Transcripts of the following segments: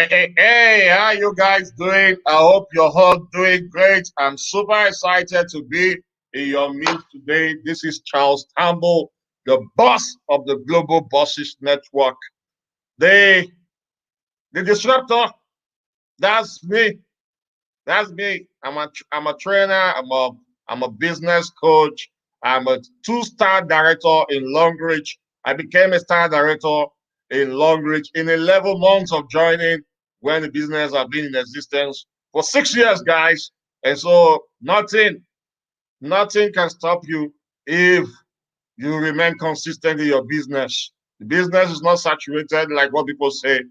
Hey, how you guys doing? I hope you're all doing great. I'm super excited to be in your midst today. This is Charles Campbell, the boss of the Global Bosses Network. The, the disruptor, that's me. That's me. I'm a trainer. I'm a business coach. I'm a two-star director in Longrich. I became a star director in Longrich in 11 months of joining when the business has been in existence for 6 years, guys. And so nothing can stop you if you remain consistent in your business. The business is not saturated like what people say.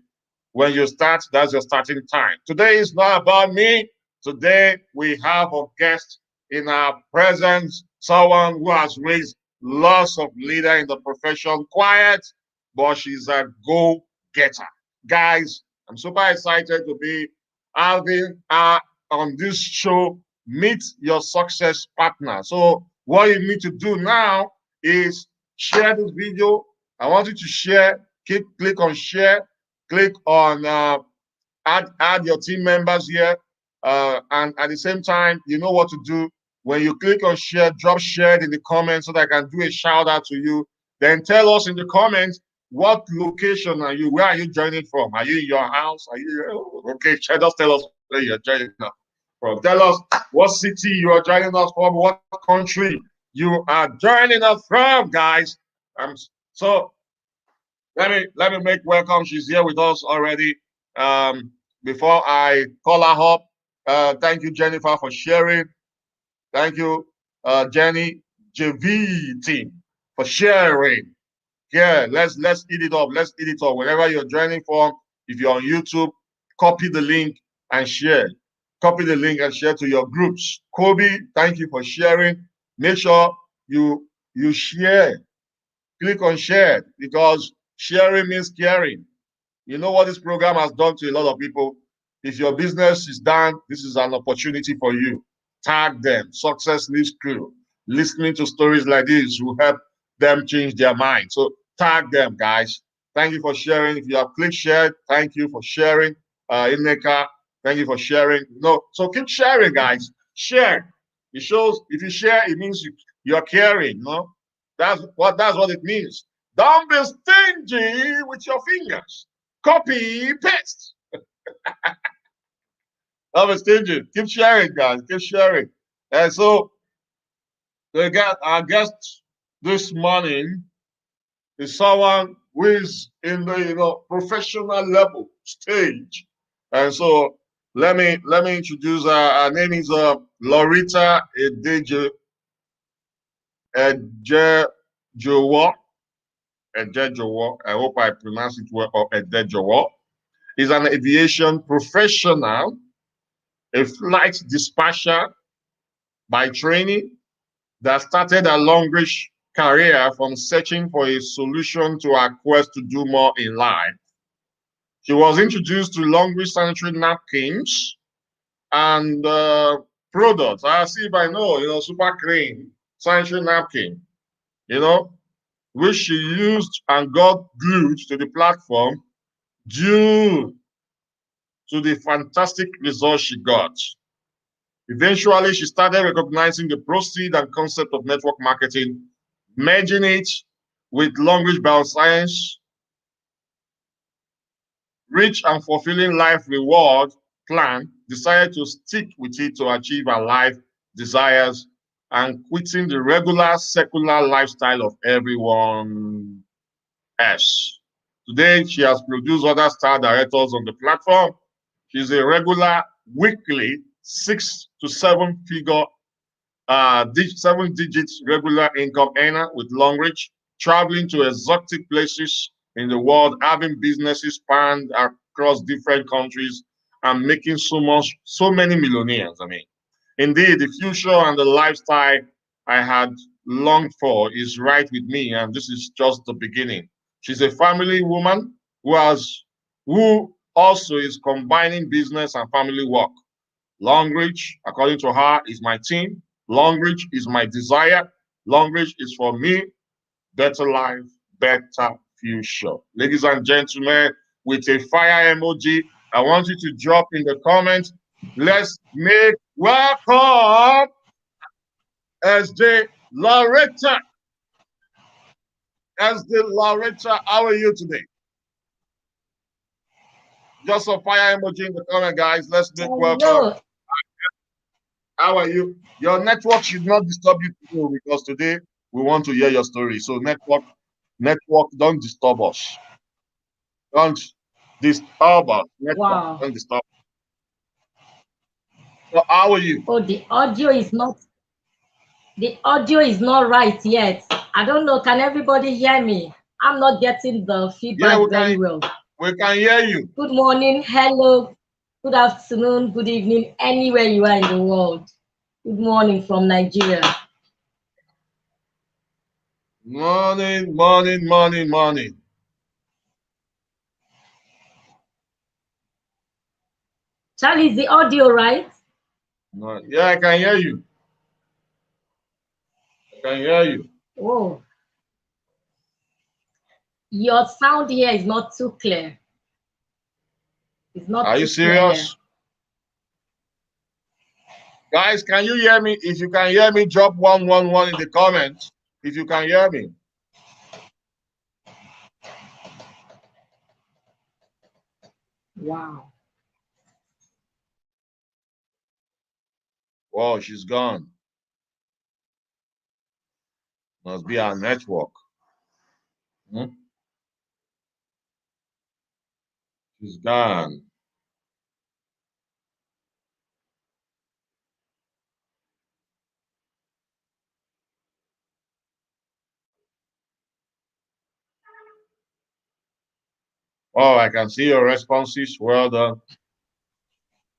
When you start, that's your starting time. Today is not about me. Today, we have a guest in our presence, someone who has raised lots of leader in the profession, quiet, but she's a go-getter. Guys, I'm super excited to be having her on this show, Meet Your Success Partner. So what you need to do now is share this video. I want you to share, click on share, click on add your team members here, and at the same time, you know what to do. When you click on share, drop shared in the comments so that I can do a shout out to you. Then tell us in the comments what location are you, where are you joining from? Are you in your house? Are you okay? Just tell us where you're joining from. Tell us what city you are joining us from, what country you are joining us from, guys. So let me make welcome. She's here with us already. Um, Before I call her up, thank you, Jennifer, for sharing. Thank you, Jenny JV team, for sharing. Yeah, let's eat it up. Let's eat it up. Wherever you're joining from, if you're on YouTube, copy the link and share. Copy the link and share to your groups. Kobe, thank you for sharing. Make sure you share. Click on share because sharing means caring. You know what this program has done to a lot of people? If your business is down, this is an opportunity for you. Tag them. Success lives crew. Listening to stories like this will help them change their mind. So tag them, guys. Thank you for sharing. If you have clicked share, thank you for sharing. Ineka, thank you for sharing. No, so keep sharing, guys. Share. It shows if you share, it means you're caring. No, that's what it means. Don't be stingy with your fingers. Copy, paste. Don't be stingy. Keep sharing, guys. Keep sharing. And so our guest this morning is someone who is in the professional level stage. And so let me introduce her. Her name is Laurita Edjejovwo. Edjejovwo. I hope I pronounce it well. Or Edjejovwo. Is an aviation professional, a flight dispatcher by training that started a Longrich career from searching for a solution to her quest to do more in life. She was introduced to Longrich sanitary napkins and products. I see if I know, super clean sanitary napkin, which she used and got glued to the platform due to the fantastic results she got. Eventually, she started recognizing the proceed and concept of network marketing, merging it with Longrich Bioscience Rich and fulfilling life reward plan, decided to stick with it to achieve her life desires and quitting the regular secular lifestyle of everyone else. Today, she has produced other star directors on the platform. She's a regular weekly 6 to 7 figure, 7 digit regular income earner with Longrich, traveling to exotic places in the world, having businesses spanned across different countries, and making so many millionaires. I mean, indeed, the future and the lifestyle I had longed for is right with me, and this is just the beginning. She's a family woman who also is combining business and family work. Longrich, according to her, is my team. Longrich is my desire. Longrich is for me. Better life, better future. Ladies and gentlemen, with a fire emoji, I want you to drop in the comments. Let's make welcome SJ Laurita. SJ Laurita, how are you today? Just a fire emoji in the comment, guys. Let's make welcome. How are you? Your network should not disturb you today because today we want to hear your story. So network, don't disturb us. Don't disturb us. Network, don't disturb. So how are you? Oh, the audio is not right yet. I don't know. Can everybody hear me? I'm not getting the feedback very well. We can hear you. Good morning, hello, good afternoon, good evening, anywhere you are in the world. Good morning from Nigeria. Morning, morning, morning, morning. Charlie, is the audio right? No, yeah, I can hear you. I can hear you. Oh, your sound here is not too clear. It's not Are too you serious? Clear. Guys, can you hear me? If you can hear me, drop 111 in the comments. If you can hear me. Wow. Wow, she's gone. Must be our network. Hmm? She's gone. Oh, I can see your responses. Well done.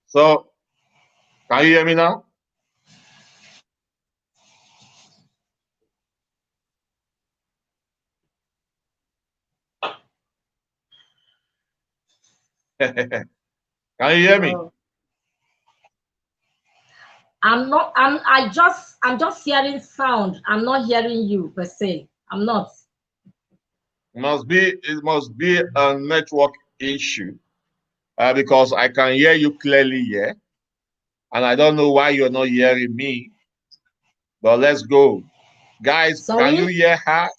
So, can you hear me now? Can you hear me? I'm just hearing sound. I'm not hearing you per se. I'm not. It must be a network issue because I can hear you clearly here, and I don't know why you're not hearing me. But let's go, guys. Sorry? Can you hear her?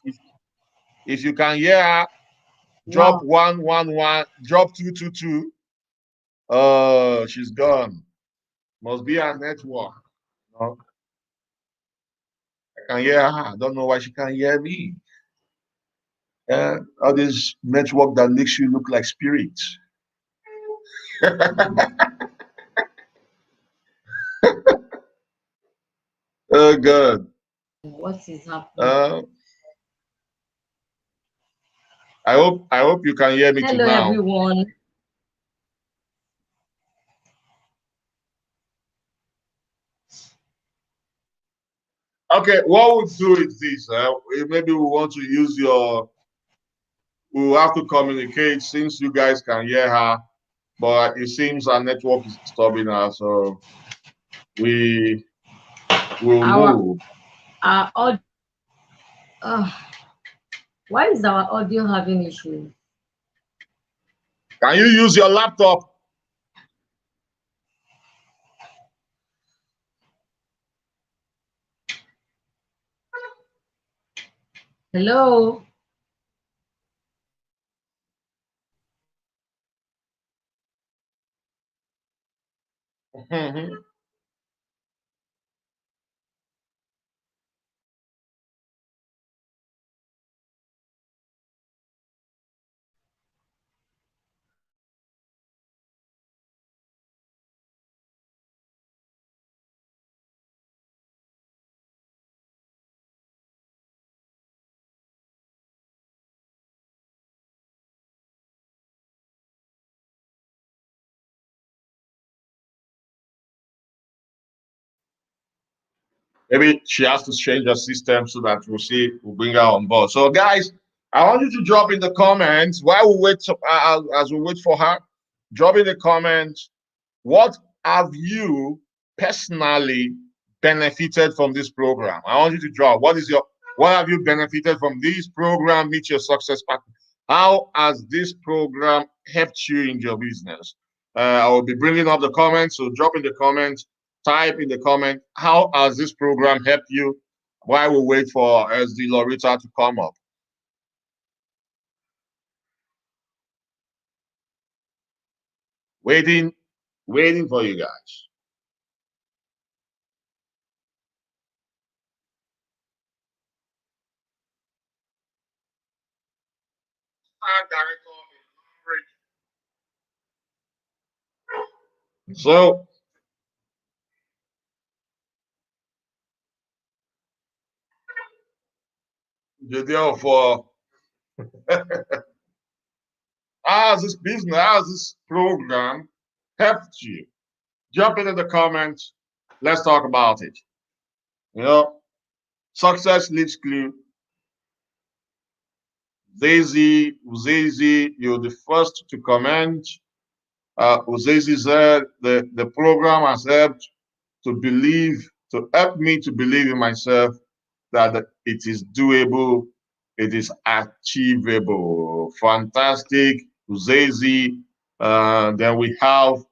If you can hear her, drop 111, drop 222. Oh, she's gone. Must be her network. No, I can hear her. I don't know why she can't hear me. All this network that makes you look like spirits. Oh God. What is happening? I hope you can hear me Hello, now. everyone. Okay, what we'll do is this. Maybe we want to use your. We'll have to communicate since you guys can hear her, but it seems our network is disturbing her, so we will move. Our why is our audio having issues? Can you use your laptop? Hello? Maybe she has to change her system so that we'll bring her on board. So, guys, I want you to drop in the comments while we wait as we wait for her. Drop in the comments what have you personally benefited from this program. I want you to drop what have you benefited from this program? Meet your success pattern. How has this program helped you in your business? I will be bringing up the comments, so drop in the comments, type in the comment, how has this program helped you while we wait for SD Laurita to come up? Waiting, waiting for you guys. So, therefore, how's this business, how's this program helped you? Jump into the comments. Let's talk about it. You know, success leaves clue. Uzizi, you're the first to comment. Uzizi said the program has helped to help me to believe in myself that it is doable, it is achievable. Fantastic, Uzizi. Then we have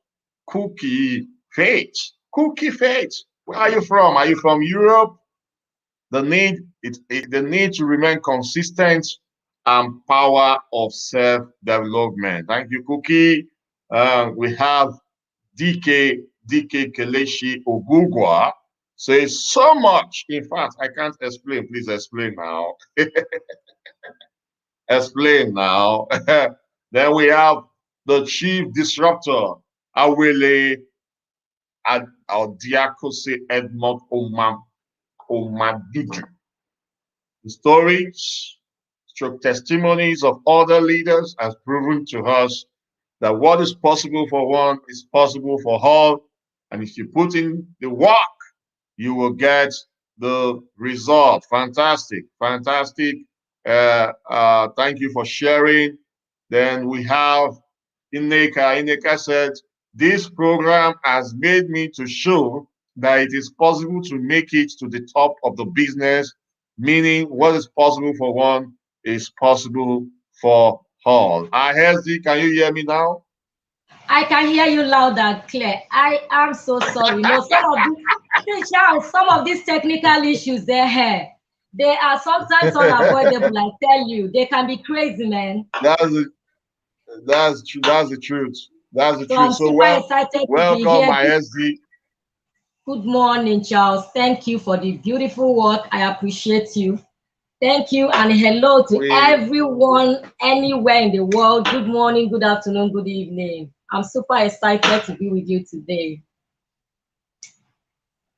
Cookie Faith. Cookie Faith. Where are you from? Are you from Europe? The need to remain consistent and power of self-development. Thank you, Cookie. We have DK Kelechi Ogugwa says so much. In fact, I can't explain. Please explain now. Explain now. Then we have the chief disruptor, Awele Diakose Edmond Omadudu. The stories, stroke testimonies of other leaders has proven to us that what is possible for one is possible for all. And if you put in the work, you will get the result. Fantastic, fantastic. Thank you for sharing. Then we have Ineka. Ineka said, this program has made me to show that it is possible to make it to the top of the business, meaning what is possible for one is possible for all. Hezdi, can you hear me now? I can hear you loud and clear. I am so sorry. No, some of these technical issues they are sometimes unavoidable. I tell you, they can be crazy, man. That's true. That's the truth. That's the So truth. I'm So super excited to be welcome, here. my SD. Good morning, Charles. Thank you for the beautiful work. I appreciate you. Thank you, and hello to everyone anywhere in the world. Good morning, good afternoon, good evening. I'm super excited to be with you today.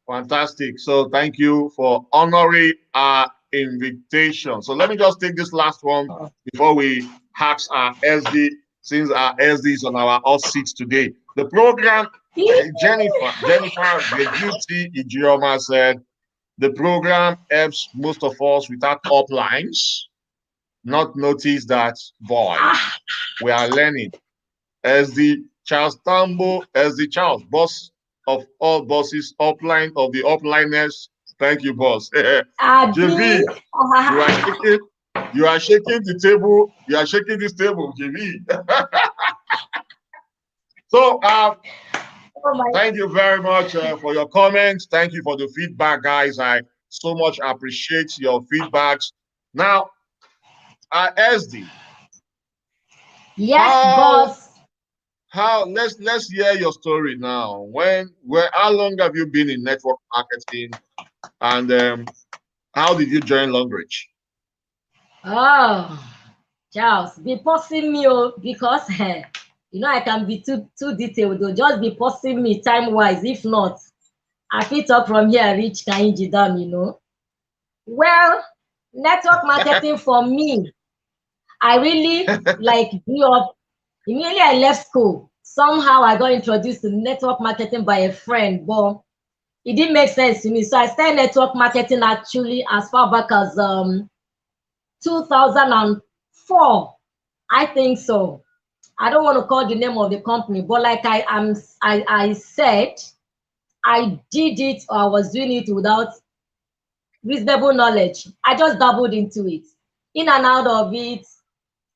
Fantastic. So thank you for honoring our invitation. So let me just take this last one before we ask our SD, since our SD is on our hot seats today. The program, Jennifer Laurita Edjejovwo said, the program helps most of us without uplines, not notice that void. We are learning. As the Charles Tambo, as the Charles, boss of all bosses, upline of the upliners. Thank you, boss. JV, you are shaking the table. You are shaking this table, JV. So, thank you very much for your comments. Thank you for the feedback, guys. I so much appreciate your feedbacks. Now, SD. Yes, boss. Let's hear your story now. How long have you been in network marketing, and how did you join Longrich? Oh, Charles, be pausing me because I can be too detailed though. Just be pausing me time wise. If not, I fit up from here reach Kainji Dam. Well, network marketing for me, I really grew up. Immediately I left school. Somehow I got introduced to network marketing by a friend, but it didn't make sense to me. So I started network marketing actually as far back as 2004. I think so. I don't want to call the name of the company, but like I said, I did it or I was doing it without reasonable knowledge. I just dabbled into it, in and out of it.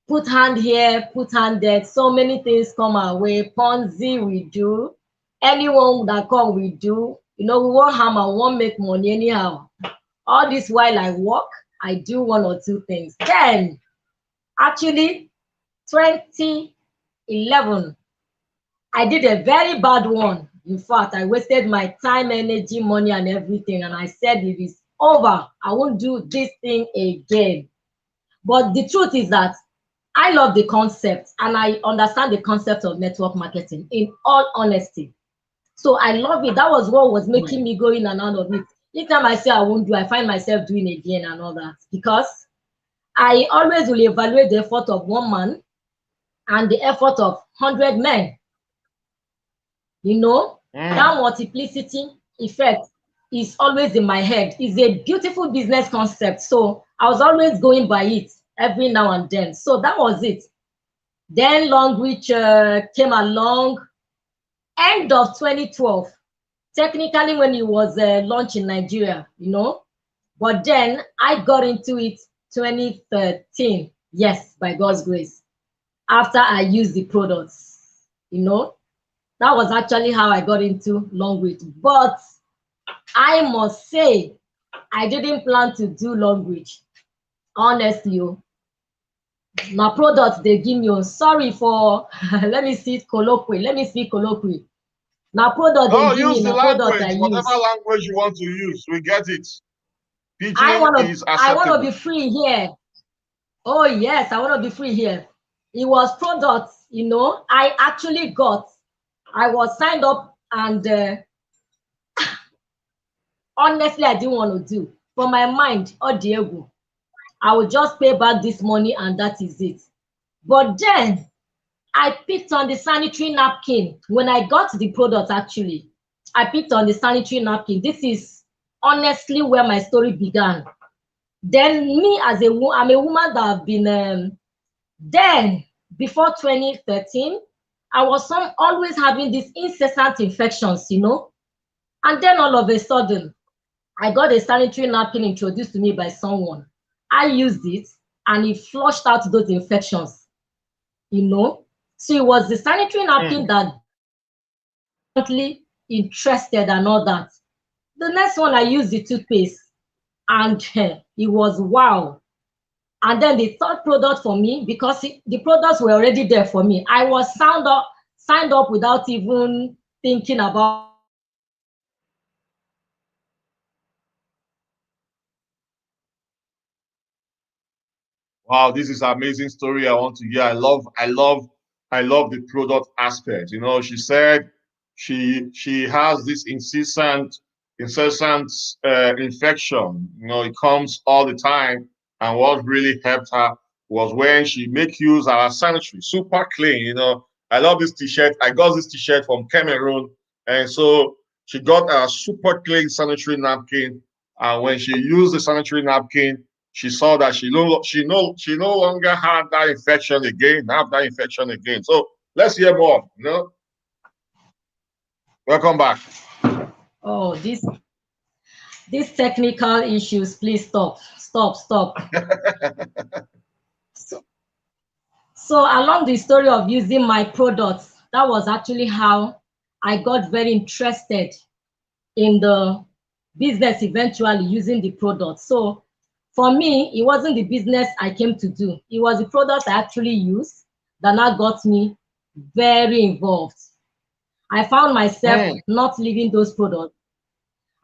put hand here, put hand there. So many things come our way. Ponzi we do. Anyone that come we do. You know, we won't hammer, we won't make money anyhow. All this while I work, I do one or two things. Then, actually, 2011, I did a very bad one. In fact, I wasted my time, energy, money, and everything. And I said, it is over. I won't do this thing again. But the truth is that I love the concept and I understand the concept of network marketing, in all honesty. So I love it. That was what was making me go in and out of it. Each time I say I won't do, I find myself doing again and all that, because I always will evaluate the effort of one man and the effort of 100 men. You know, that multiplicity effect is always in my head. It's a beautiful business concept. So I was always going by it every now and then. So that was it. Then Longrich came along, end of 2012. Technically, when it was launched in Nigeria, you know, but then I got into it 2013. Yes, by God's grace, after I used the products, you know, that was actually how I got into Longrich. But I must say, I didn't plan to do Longrich. Honestly, my products they give me. Sorry for let me see colloquial. Let me speak colloquial. Now product they give me, Use the now product I language, use. whatever language you want to use. We get it. I Pidgin wanna is acceptable. be free here. Oh yes, I wanna be free here. It was products, you know, I actually got. I was signed up and honestly, I didn't want to do. For my mind, oh Diego, I will just pay back this money and that is it. But then I picked on the sanitary napkin. When I got the product, actually, I picked on the sanitary napkin. This is honestly where my story began. Then me as I'm a woman that have been, then before 2013, I was always having these incessant infections, you know. And then all of a sudden, I got a sanitary napkin introduced to me by someone. I used it and it flushed out those infections, you know. So it was the sanitary napkin that interested and all that. The next one I used the toothpaste and it was wow. And then the third product for me, because the products were already there for me, I was signed up without even thinking about. Wow, this is an amazing story. I want to hear. I love the product aspect. You know, she said she has this incessant infection. You know, it comes all the time. And what really helped her was when she make use of our sanitary, super clean. You know, I love this t-shirt. I got this t-shirt from Cameroon, and so she got a super clean sanitary napkin. And when she used the sanitary napkin, she saw that she no longer had that infection again, have that infection again. So let's hear more. You know, welcome back. Oh, these technical issues, please stop. So along the story of using my products, that was actually how I got very interested in the business eventually using the product. So for me, it wasn't the business I came to do. It was the product I actually used that now got me very involved. I found myself not leaving those products.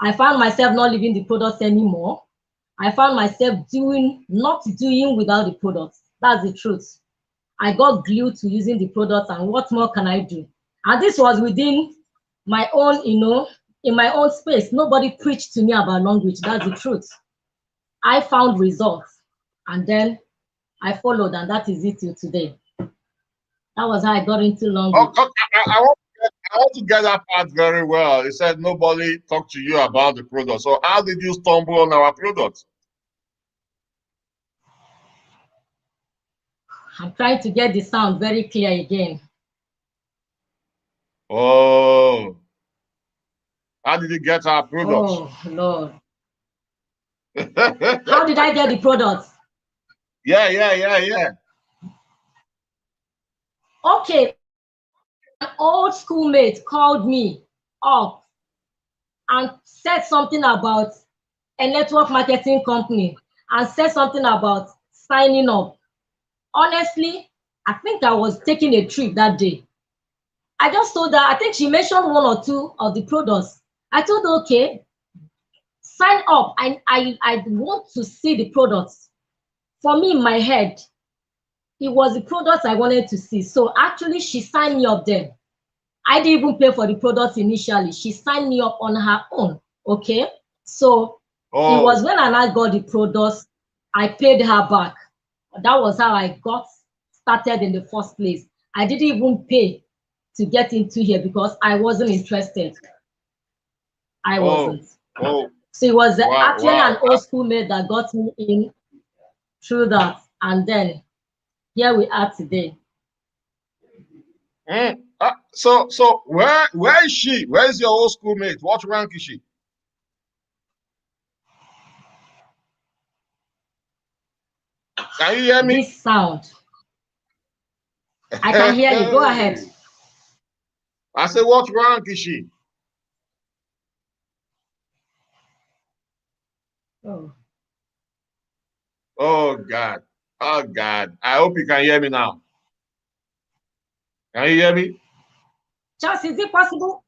I found myself not leaving the products anymore. I found myself not doing without the products. That's the truth. I got glued to using the products, and what more can I do? And this was within my own, you know, in my own space. Nobody preached to me about Longrich. That's the truth. I found results, and then I followed, and that is it till today. That was how I got into Longrich. I want to get that part very well. It said nobody talked to you about the product. So how did you stumble on our product? I'm trying to get the sound very clear again. Oh, how did you get our product? Oh, Lord. How did I get the product? Yeah. Okay, an old schoolmate called me up and said something about a network marketing company and said something about signing up. Honestly, I think I was taking a trip that day. I just told her, I think she mentioned one or two of the products. I told her, okay, sign up. I want to see the products. For me, in my head, it was the products I wanted to see. So actually, she signed me up there. I didn't even pay for the products initially. She signed me up on her own. Okay. So it was when I now got the products, I paid her back. That was how I got started in the first place. I didn't even pay to get into here because I wasn't interested. I wasn't. Oh, So it was wow, actually an wow. old schoolmate that got me in through that. And then here we are today. So where is she? Where is your old schoolmate? What rank is she? Can you hear me? This sound. I can hear you. Go ahead. I said, what rank is she? Oh. Oh God. Oh God. I hope you can hear me now. Can you hear me? Charles, is it possible?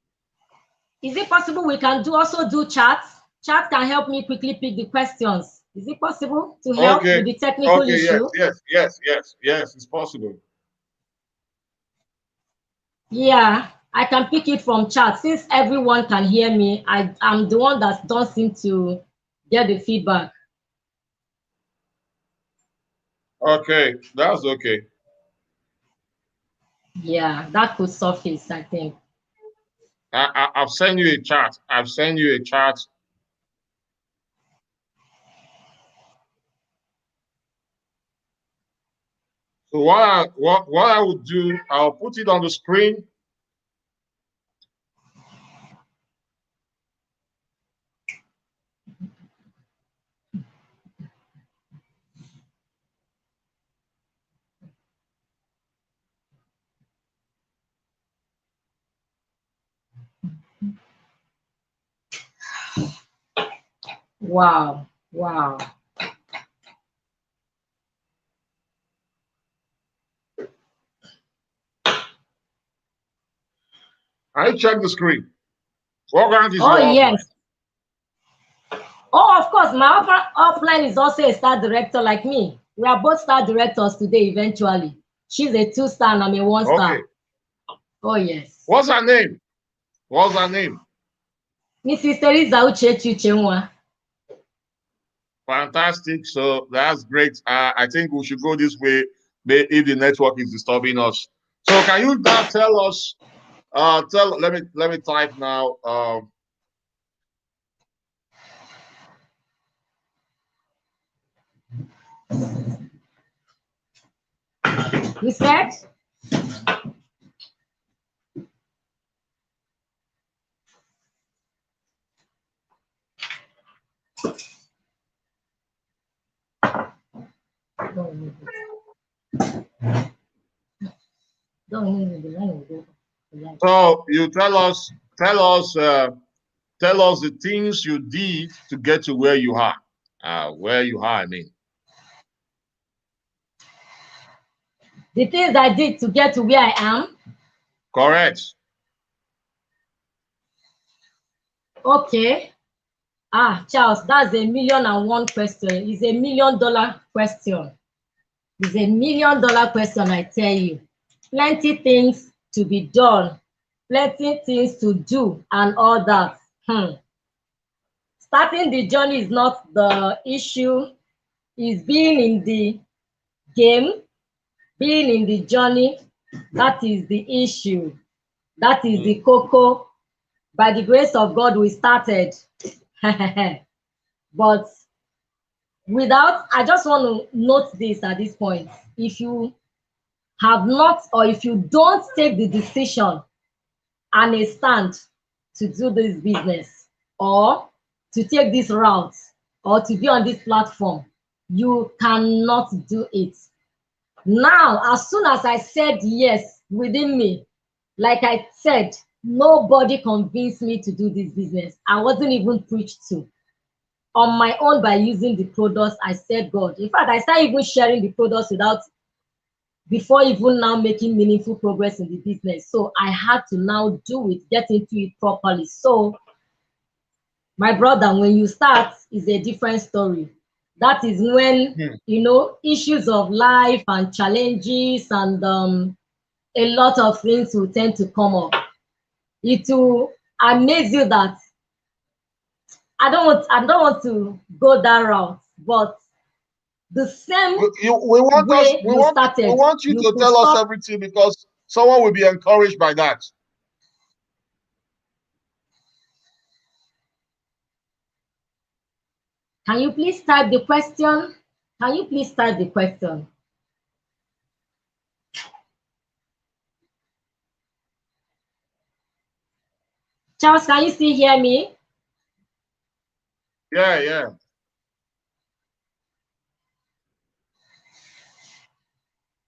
Is it possible we can also do chats? Chat can help me quickly pick the questions. Is it possible to help Okay. with the technical Okay, issue? yes, it's possible. Yeah, I can pick it from chat. Since everyone can hear me, I'm the one that don't seem to get the feedback. Okay, that's okay. Yeah, that could surface, I think. I've sent you a chat. I've sent you a chat. So what I would do, I'll put it on the screen. Wow, wow. I check the screen. What rank is Oh, your offline? yes. Oh, of course, my offline is also a star director like me. We are both star directors today, eventually. She's a 2-star and I'm a 1-star. Okay. Oh, yes. What's her name? What's her name? Mrs. Teresa Uchechi Chenwa. Fantastic. So that's great. I think we should go this way if the network is disturbing us. So can you now tell us? Let me type now. You said? Don't need it. Don't need it. The line will go. So you tell us the things you did to get to where you are. Where you are, I mean. The things I did to get to where I am. Correct. Okay. Charles, that's $1,000,001 question. It's $1,000,000 question. It's $1,000,000 question, I tell you. Plenty things to be done, plenty things to do, and all that. Starting the journey is not the issue, is being in the game, being in the journey, that is the issue. That is the cocoa. By the grace of God, we started. But without, I just want to note this at this point. If you have not, or if you don't take the decision and a stand to do this business, or to take this route, or to be on this platform, you cannot do it. Now, as soon as I said yes, within me. Like I said, nobody convinced me to do this business. I wasn't even preached to. On my own, by using the products, I said, God. In fact, I started even sharing the products before even now making meaningful progress in the business. So I had to now do it, get into it properly. So my brother, when you start, is a different story. That is when, issues of life and challenges and a lot of things will tend to come up. It will amaze you that I don't want to go that route, but the same way We you started, want you you to could tell us stop. everything, because someone will be encouraged by that. Can you please type the question? Can you please type the question? Charles, can you still hear me? Yeah.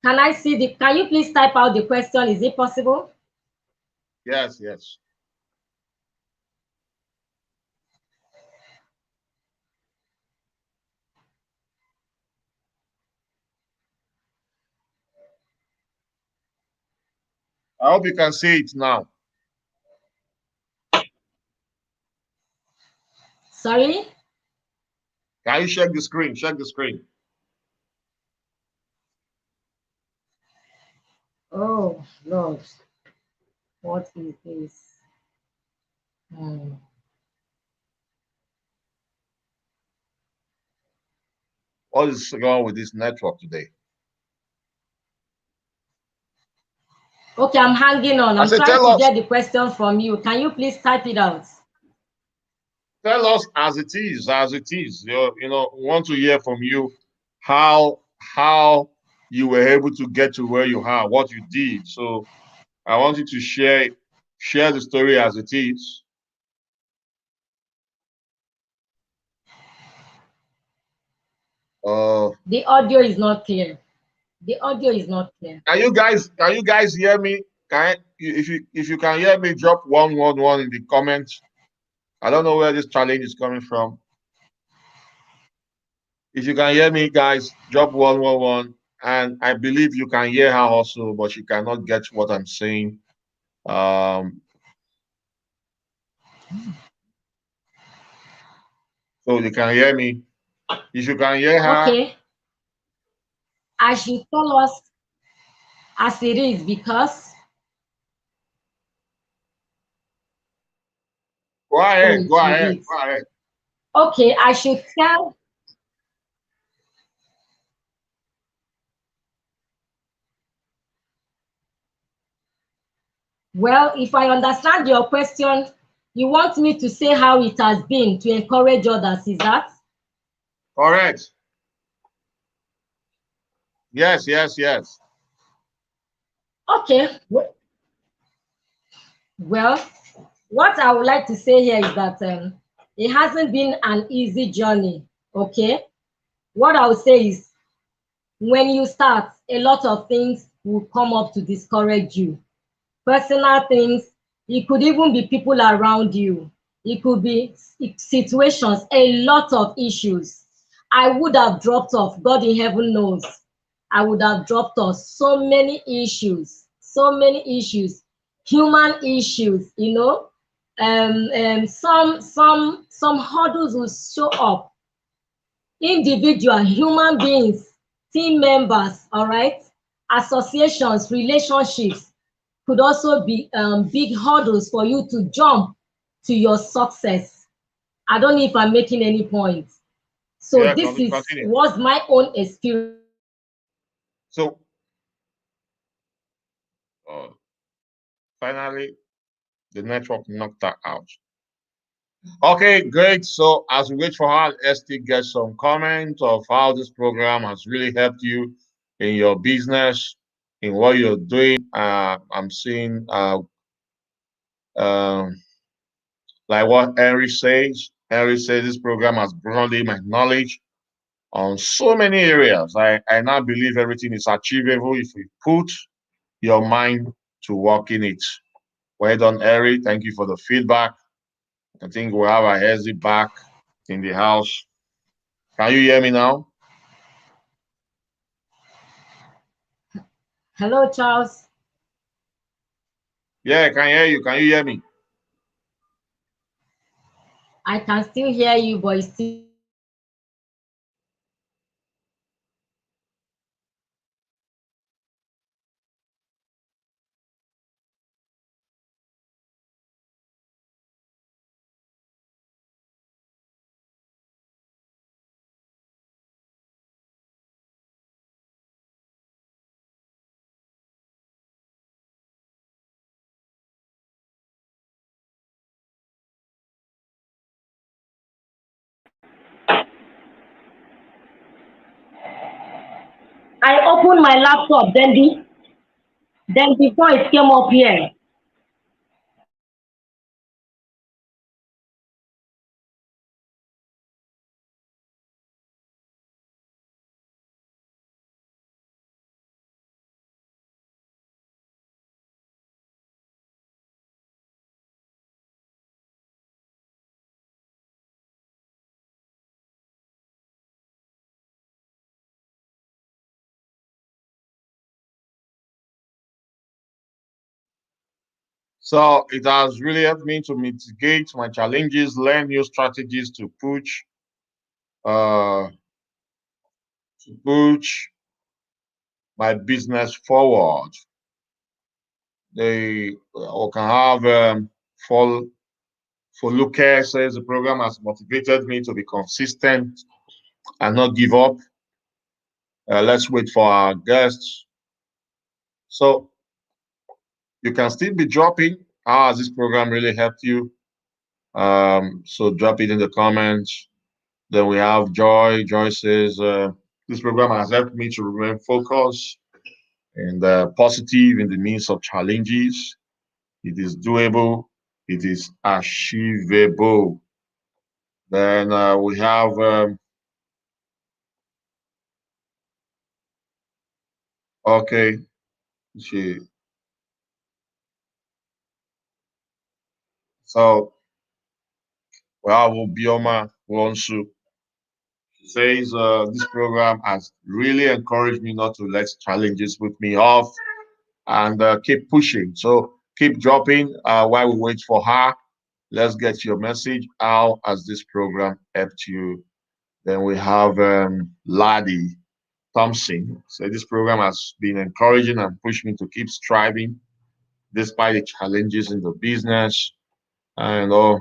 Can you please type out the question? Is it possible? Yes. I hope you can see it now. Sorry? Can you check the screen? Check the screen. Oh, Lord. What is this? What is wrong with this network today? Okay, I'm hanging on. I I'm said, trying tell to us. get the question from you. Can you please type it out? Tell us as it is, as it is. Want to hear from you how you were able to get to where you are, what you did. So I want you to share the story as it is. The audio is not clear. The audio is not clear. Can you guys hear me? If you can hear me, drop 111 in the comments. I don't know where this challenge is coming from. If you can hear me, guys, drop 111. And I believe you can hear her also, but she cannot get what I'm saying. So you can hear me. If you can hear her, Okay. I should tell us as it is because go ahead, going go with ahead, it. go ahead. Okay, I should tell. Well, if I understand your question, you want me to say how it has been to encourage others, is that? Correct. Yes. Okay. Well, what I would like to say here is that it hasn't been an easy journey. Okay. What I would say is when you start, a lot of things will come up to discourage you. Personal things, it could even be people around you, it could be situations, a lot of issues. I would have dropped off, God in heaven knows. I would have dropped off so many issues, human issues, some hurdles will show up. Individual human beings, team members, all right, associations, relationships could also be big hurdles for you to jump to your success. I don't know if I'm making any point. So Yeah, this continue. was my own experience. So uh, finally, the network knocked her out. Okay, great. So as we wait for her, let's still get some comments of how this program has really helped you in your business, in what you're doing. I'm seeing um, like what Henry says. Henry says this program has broadened my knowledge on so many areas. I now believe everything is achievable if you put your mind to work in it. Well done, Harry. Thank you for the feedback. I think we have a Hezzy back in the house. Can you hear me now? Hello, Charles. Yeah, I can hear you. Can you hear me? I can still hear you, but it's still. I opened my laptop, then the voice came up here. So it has really helped me to mitigate my challenges, learn new strategies uh, to push my business forward. They can have for Lucas says the program has motivated me to be consistent and not give up. Let's wait for our guests. So you can still be dropping. How has this program really helped you? So drop it in the comments. Then we have Joy. Joy says, this program has helped me to remain focused and positive in the midst of challenges. It is doable. It is achievable. Then we have, okay, she, so we have Obioma Wonsu. She says, this program has really encouraged me not to let challenges put me off and keep pushing. So keep dropping while we wait for her. Let's get your message. How has this program helped you? Then we have Laddie Thompson. So this program has been encouraging and pushed me to keep striving despite the challenges in the business. And oh,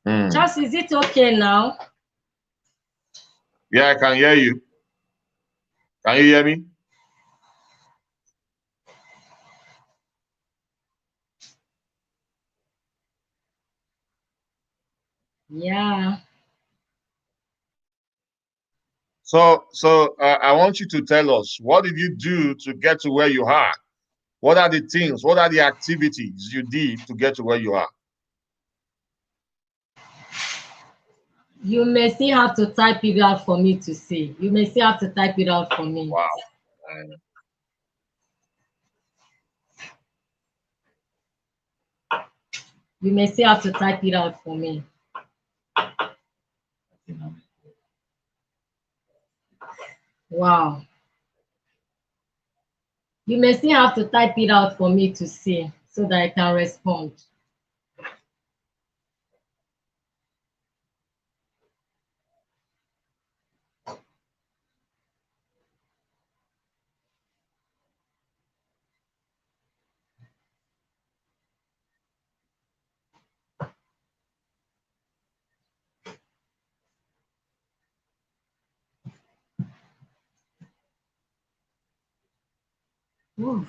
Charles, is it okay now? yeah, I can hear you. Can you hear me? Yeah. So I want you to tell us, what did you do to get to where you are? What are the things? What are the activities you did to get to where you are? You may still have to type it out for me to see. You may still have to type it out for me. Wow. You may still have to type it out for me. Wow. You may still have to type it out for me to see so that I can respond. Oof.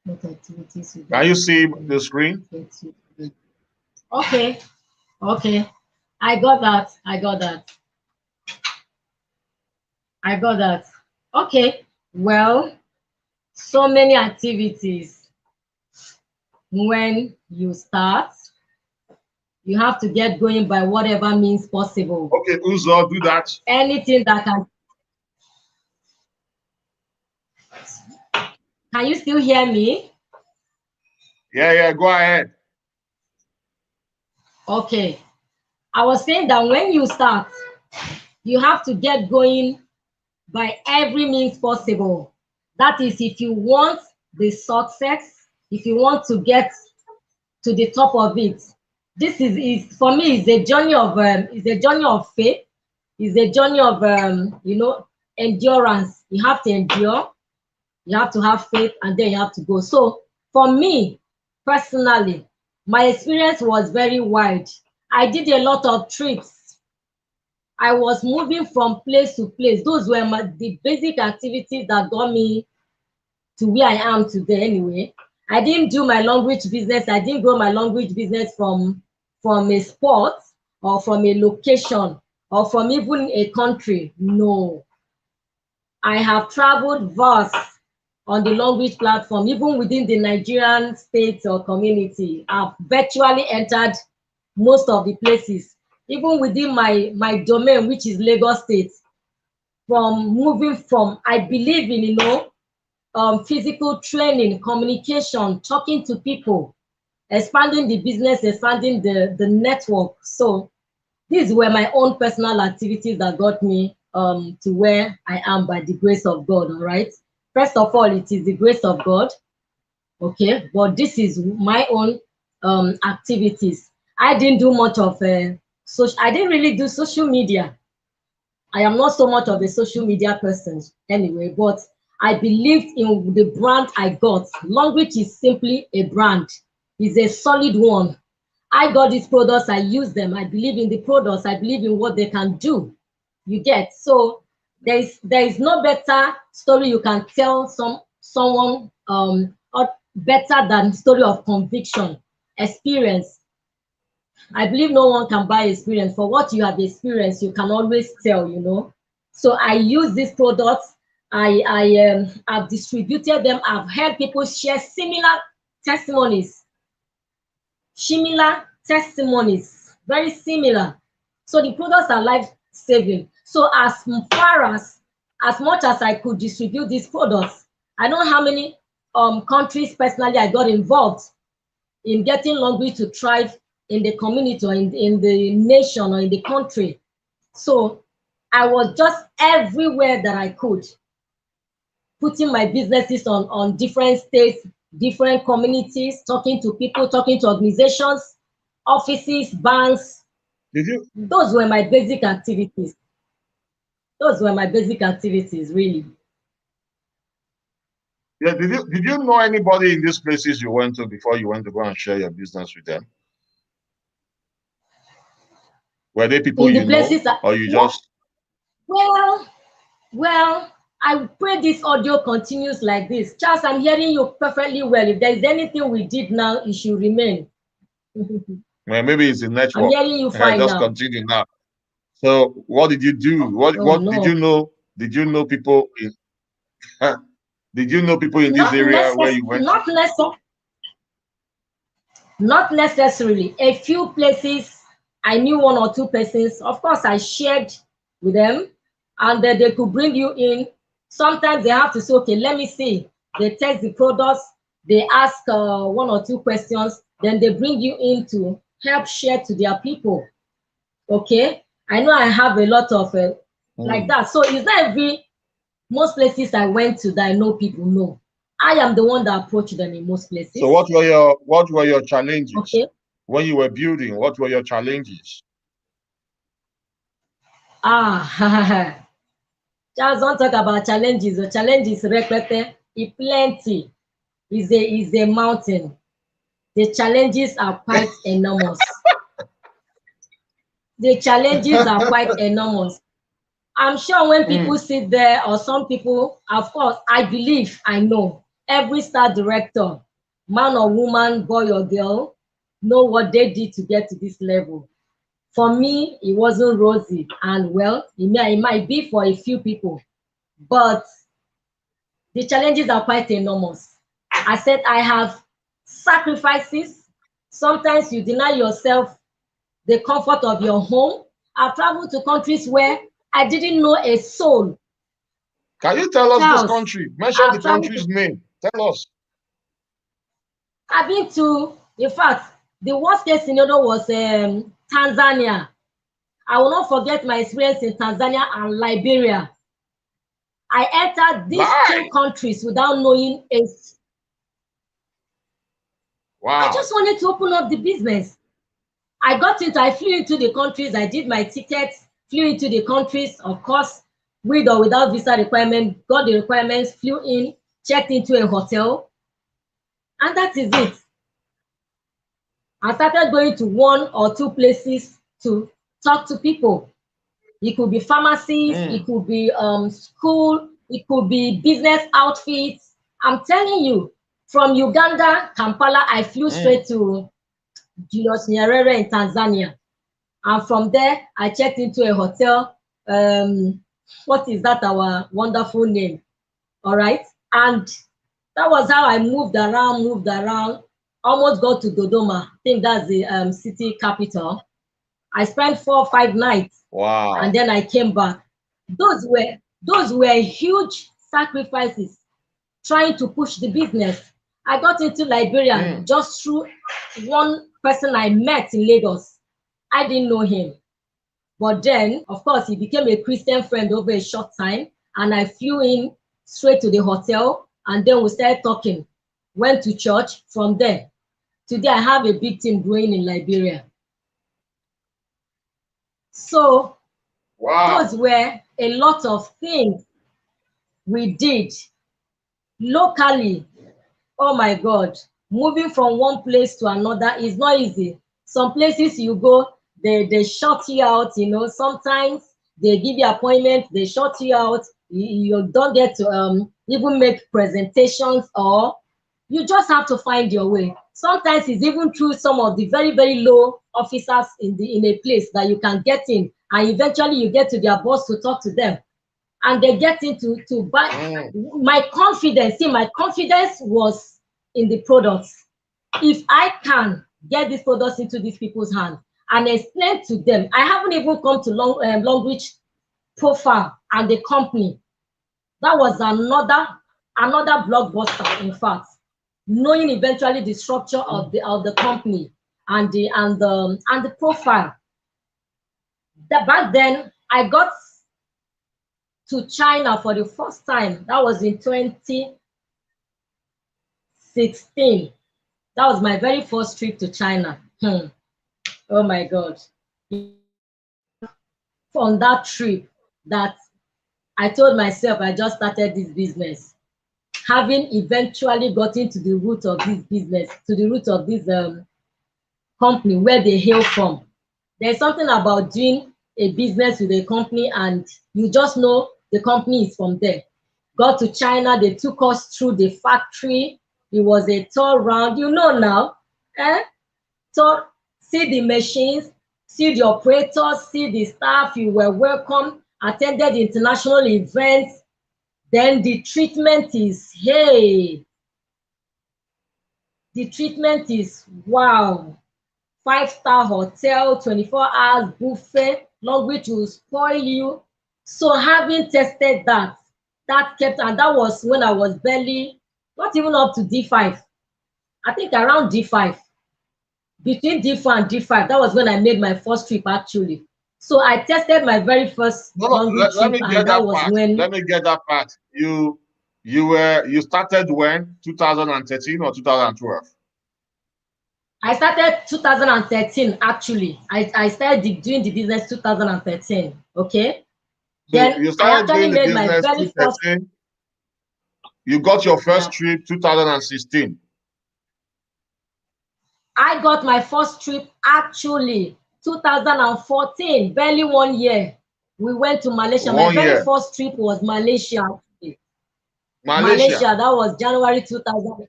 What activities you Can you see do? the screen? Okay. Okay. I got that. I got that. I got that. Okay. Well, so many activities when you start. You have to get going by whatever means possible. Okay, Uzo, do that. Anything that can you still hear me? Yeah, go ahead. Okay. I was saying that when you start, you have to get going by every means possible. That is, if you want the success, if you want to get to the top of it. This is for me, is a journey of faith, is a journey of endurance. You have to endure, you have to have faith, and then you have to go. So for me personally, my experience was very wide. I did a lot of trips. I was moving from place to place. Those were the basic activities that got me to where I am today anyway. I didn't do my Longrich business. I didn't grow my Longrich business from a sport or from a location or from even a country. No. I have traveled vast on the Longrich platform, even within the Nigerian state or community. I've virtually entered most of the places, even within my domain, which is Lagos State. I believe in physical training, communication, talking to people, expanding the business, expanding the network. So these were my own personal activities that got me to where I am by the grace of God. All right. First of all, it is the grace of God. Okay. But this is my own activities. I didn't do much of I didn't really do social media. I am not so much of a social media person anyway, but I believed in the brand I got. Longrich is simply a brand. It's a solid one. I got these products, I use them. I believe in the products. I believe in what they can do. You get. So there is no better story you can tell someone or better than story of conviction, experience. I believe no one can buy experience. For what you have experienced, you can always tell. So I use these products. I've distributed them. I've heard people share testimonies, similar testimonies, very similar. So the products are life saving. So as much as I could distribute these products, I know how many countries personally I got involved in getting Longrich to thrive in the community or in the nation or in the country. So I was just everywhere that I could, putting my businesses on different states, different communities, talking to people, talking to organizations, offices, banks. Did you? Those were my basic activities. Those were my basic activities, really. Yeah, did you know anybody in these places you went to before you went to go and share your business with them? Were they people In the you know, places that, or you just? well, I pray this audio continues like this. Charles, I'm hearing you perfectly well. If there is anything we did now, it should remain. Well, maybe it's a I'm network. hearing you fine Just now. continue now. So, what did you do? Oh What did you no. know? Did you know people in? Did you know people in this Not area where necess- you went to? not necess- Not necessarily. A few places I knew one or two persons. Of course, I shared with them, and then they could bring you in. Sometimes they have to say, okay, let me see. They test the products, they ask one or two questions, then they bring you in to help share to their people. Okay, I know I have a lot of like that. So it's not most places I went to that I know people know. I am the one that approached them in most places. So, what were your challenges Okay. when you were building? What were your challenges? Charles, don't talk about challenges. The challenges repete, plenty. Is a mountain. The challenges are quite enormous. The challenges are quite enormous. I'm sure when people sit there, or some people, of course, I believe, I know, every star director, man or woman, boy or girl, know what they did to get to this level. For me, it wasn't rosy, and well, it might be for a few people, but the challenges are quite enormous. I said I have sacrifices. Sometimes you deny yourself the comfort of your home. I've traveled to countries where I didn't know a soul. Can you tell us this Charles, country? Mention the I've traveled country's to, name. Tell us. I've been to, in fact, the worst case scenario was Tanzania. I will not forget my experience in Tanzania and Liberia. I entered these two Lie. countries without knowing a. I Wow. just wanted to open up the business. I flew into the countries, I did my tickets, flew into the countries, of course, with or without visa requirement, got the requirements, flew in, checked into a hotel, and that is it. I started going to one or two places to talk to people. It could be pharmacies, it could be school, it could be business outfits. I'm telling you, from Uganda, Kampala, I flew straight to Julius Nyerere in Tanzania. And from there, I checked into a hotel. What is that, our wonderful name? All right. And that was how I moved around, almost got to Dodoma. I think that's the city capital. I spent 4 or 5 nights. Wow. And then I came back. Those were huge sacrifices trying to push the business. I got into Liberia just through one person I met in Lagos. I didn't know him. But then, of course, he became a Christian friend over a short time. And I flew in straight to the hotel. And then we started talking. Went to church from there. Today, I have a big team growing in Liberia. So, wow. Those were a lot of things we did locally. Oh my God. Moving from one place to another is not easy. Some places you go, they shut you out, sometimes they give you appointment, they shut you out, you don't get to even make presentations, or you just have to find your way. Sometimes it's even through some of the very, very low officers in a place that you can get in, and eventually you get to their boss to talk to them, and they get into to buy. My confidence was in the products. If I can get these products into these people's hands and explain to them, I haven't even come to Longrich profile and the company. That was another blockbuster, in fact. Knowing eventually the structure of the company and the profile. Back then, I got to China for the first time. That was in 2016. That was my very first trip to China. Oh my God. On that trip that I told myself I just started this business. Having eventually gotten to the root of this business, to the root of this company, where they hail from. There's something about doing a business with a company and you just know the company is from there. Got to China, they took us through the factory. It was a tour round, now. So see the machines, see the operators, see the staff. You were welcome, attended international events. Then the treatment is, hey, the treatment is wow. 5-star hotel, 24 hours buffet, Longrich will spoil you. So having tested that kept, and that was when I was barely, not even up to D5. I think around D5. Between D4 and D5, that was when I made my first trip, actually. So I tested my very first Longrich trip, and that was when. Let me get that part. You started when? 2013 or 2012? I started 2013, actually. I started doing the business 2013. Okay. So then you I started actually doing the made my business very first. 2013. You got your first trip 2016. I got my first trip actually 2014, barely 1 year. We went to Malaysia. My very first trip was Malaysia. Malaysia, that was January 2000.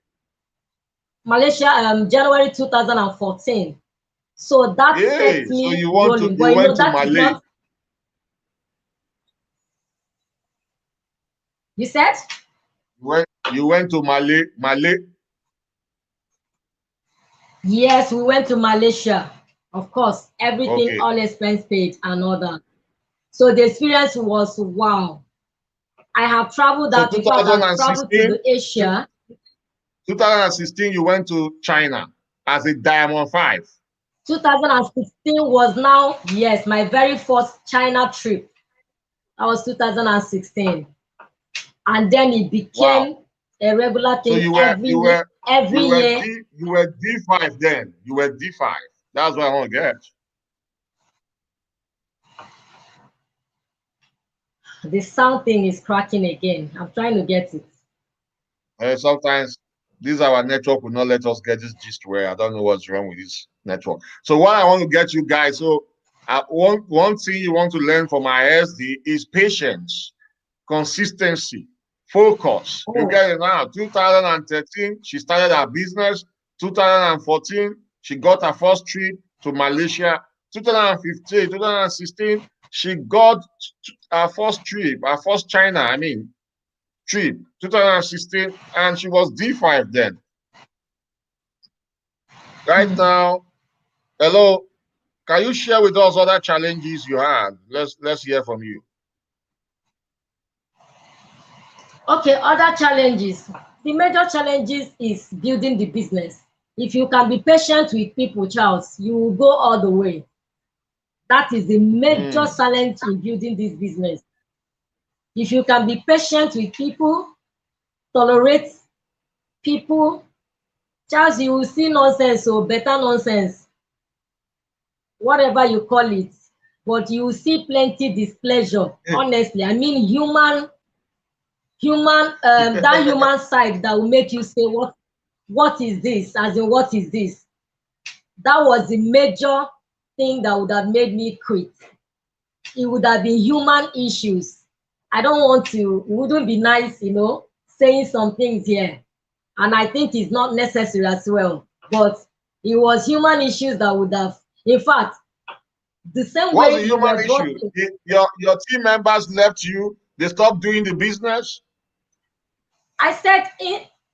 Malaysia, January 2014. So that set me so you rolling. But went to that Malay. is not. You said? You went to Malay? Yes, we went to Malaysia. Of course, everything, Okay. all expense paid and all that. So the experience was wow. I have traveled So out. In fact, I've traveled to 2016, the Asia. 2016, you went to China as a Diamond 5. 2016 was now, yes, my very first China trip. That was 2016. And then it Wow. became a regular So thing every year. You were D5 then. You were D5. That's what I want to get. The sound thing is cracking again. I'm trying to get it. Sometimes this our network will not let us get this gist where I don't know what's wrong with this network. So what I want to get you guys, so one thing you want to learn from ISD is patience, consistency, focus. You Oh, get it now. 2013, she started her business. 2014, she got her first trip to Malaysia. 2015, 2016, she got her first trip, her first China, I mean, trip, 2016, and she was D5 then. Right now, hello, can you share with us other challenges you had? Let's hear from you. okay. Other challenges. The major challenges is building the business. If you can be patient with people, Charles, you will go all the way. That is the major Mm. challenge in building this business. If you can be patient with people, tolerate people, Charles, you will see nonsense or better nonsense, whatever you call it, but you will see plenty displeasure. Honestly, I mean that human side that will make you say, what is this? As in, what is this? That was the major thing that would have made me quit. It would have been human issues. I don't want to, it wouldn't be nice, saying some things here. And I think it's not necessary as well. But it was human issues that would have, in fact, the same What's the way you human were brought issue? in. Your team members left you, they stopped doing the business. I said,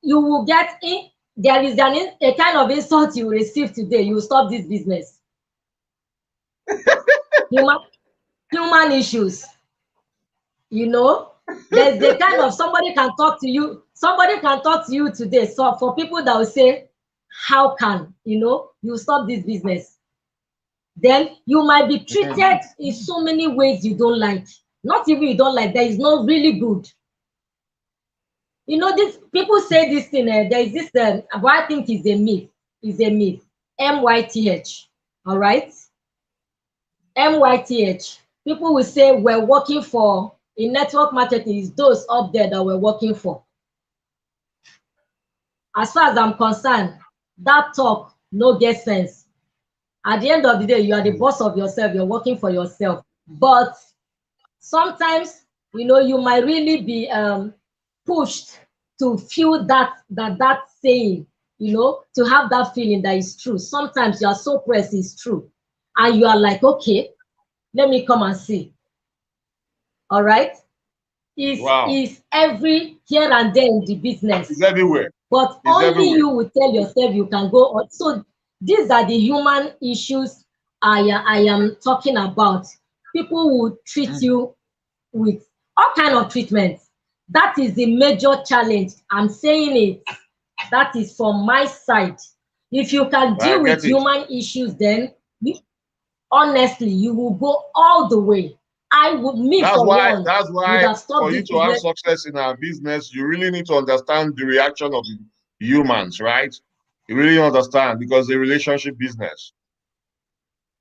you will get in, there is a kind of insult you will receive today. You will stop this business. Human, human issues. There's the kind of somebody can talk to you today. So for people that will say, how can you stop this business? Then you might be treated in so many ways you don't like. Not even you don't like, that is not really good. This people say this thing, there is this what I think is a myth. MYTH. All right. MYTH. People will say we're working for, in network marketing, is those up there that we're working for. As far as I'm concerned, that talk no get sense. At the end of the day, you are the boss of yourself, you're working for yourself. But sometimes, you might really be pushed to feel that saying, to have that feeling that is true. Sometimes you are so pressed it's true. And you are like, okay, let me come and see. All right. Wow. Is every here and there in the business. It's everywhere. But It's only everywhere. you will tell yourself you can go on. So these are the human issues I am talking about. People will treat you with all kind of treatments. That is the major challenge. I'm saying it. That is from my side. If you can I deal with get it. human issues, then honestly, you will go all the way. I would, me for one, That's would why have stopped for you this to have business. success in our business, you really need to understand the reaction of humans, right? You really understand because the relationship business.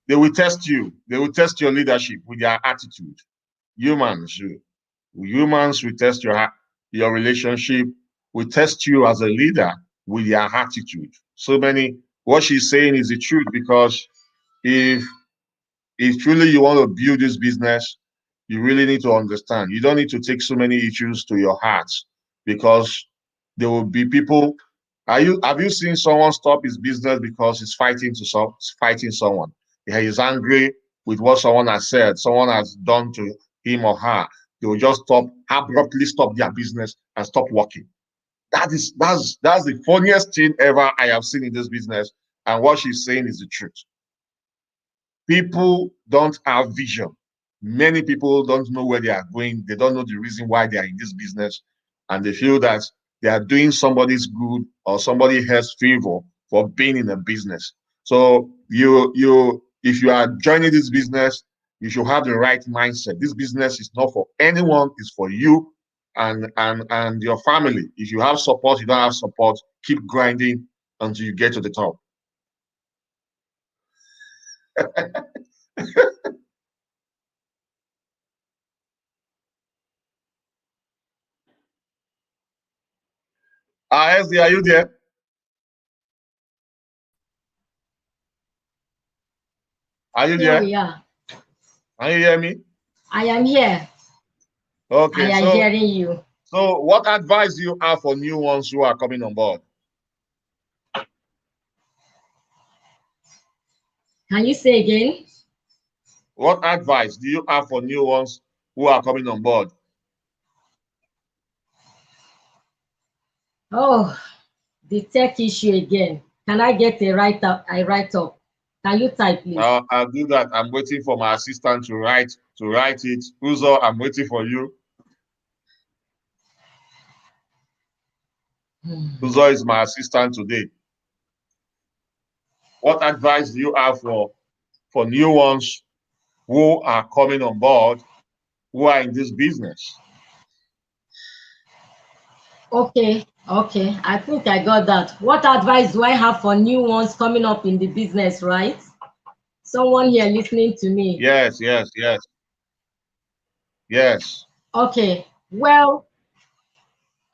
They will test you. They will test your leadership with their attitude. Humans, humans will test your relationship. Will test you as a leader with their attitude. What she's saying is the truth because if truly you want to build this business, you really need to understand. You don't need to take so many issues to your heart because there will be people. Have you seen someone stop his business because he's fighting someone? Yeah, he's angry with what someone has said, someone has done to him or her. They will just abruptly stop their business and stop working. That's the funniest thing ever I have seen in this business. And what she's saying is the truth. People don't have vision. Many people don't know where they are going. They don't know the reason why they are in this business. And they feel that they are doing somebody's good or somebody else's favor for being in a business. So if you are joining this business, you should have the right mindset. This business is not for anyone, it's for you and your family. If you have support, you don't have support, keep grinding until you get to the top. SD, are you there? Are you Here there? we are. Can you hear me? I am here. I Okay, am hearing you. so what advice do you have for new ones who are coming on board? Can you say again? What advice do you have for new ones who are coming on board? Oh, the tech issue again. Can I get a write up? I write up. Can you type, please? I'll do that. I'm waiting for my assistant to write it. Uzo, I'm waiting for you. Uzo is my assistant today. What advice do you have for new ones who are coming on board, who are in this business? Okay, okay. I think I got that. What advice do I have for new ones coming up in the business, right? Someone here listening to me. Yes, yes, yes, yes. Okay, well,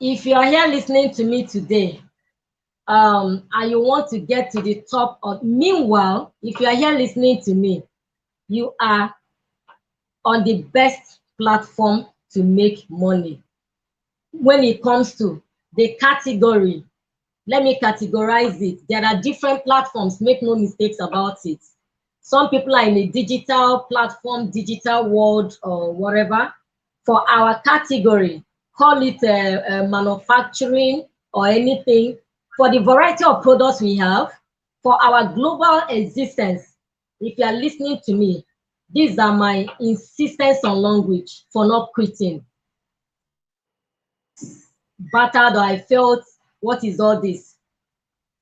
if you are here listening to me today, and you want to get to the top of, meanwhile, if you are here listening to me, you are on the best platform to make money. When it comes to the category, let me categorize it. There are different platforms, make no mistakes about it. Some people are in a digital platform, digital world, or whatever. For our category, call it manufacturing or anything. For the variety of products we have, for our global existence, if you are listening to me, these are my insistence on language for not quitting. Battered, or I felt, what is all this?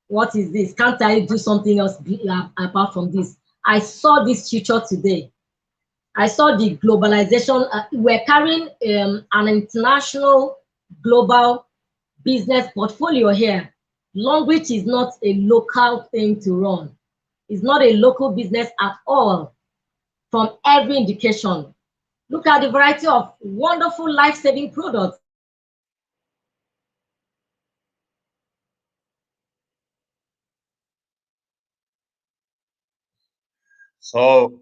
What is this? Can't I do something else apart from this? I saw this future today. I saw the globalization. We're carrying an international global business portfolio here. Longrich is not a local thing to run. It's not a local business at all from every indication. Look at the variety of wonderful life-saving products. So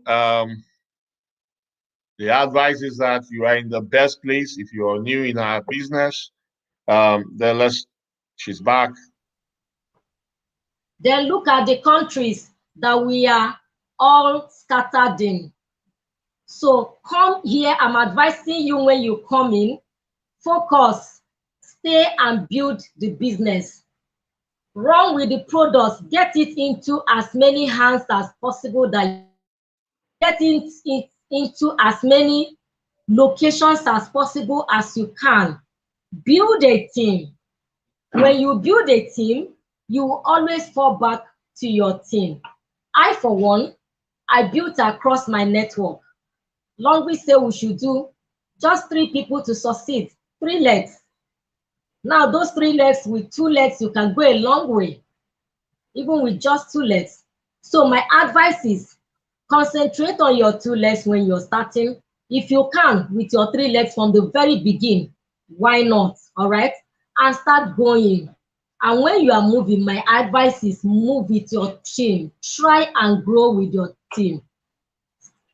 the advice is that you are in the best place if you are new in our business. Then she's back. Then look at the countries that we are all scattered in. So come here, I'm advising you when you come in, focus, stay and build the business. Run with the products, get it into as many hands as possible, that get it into as many locations as possible as you can. Build a team. When you build a team, you will always fall back to your team. I, for one, I built across my network. Longrich say we should do just 3 people to succeed, 3 legs. Now, those 3 legs, with 2 legs, you can go a long way, even with just 2 legs. So my advice is concentrate on your 2 legs when you're starting. If you can, with your 3 legs from the very beginning, why not? All right, and start going. And when you are moving, my advice is move with your team. Try and grow with your team.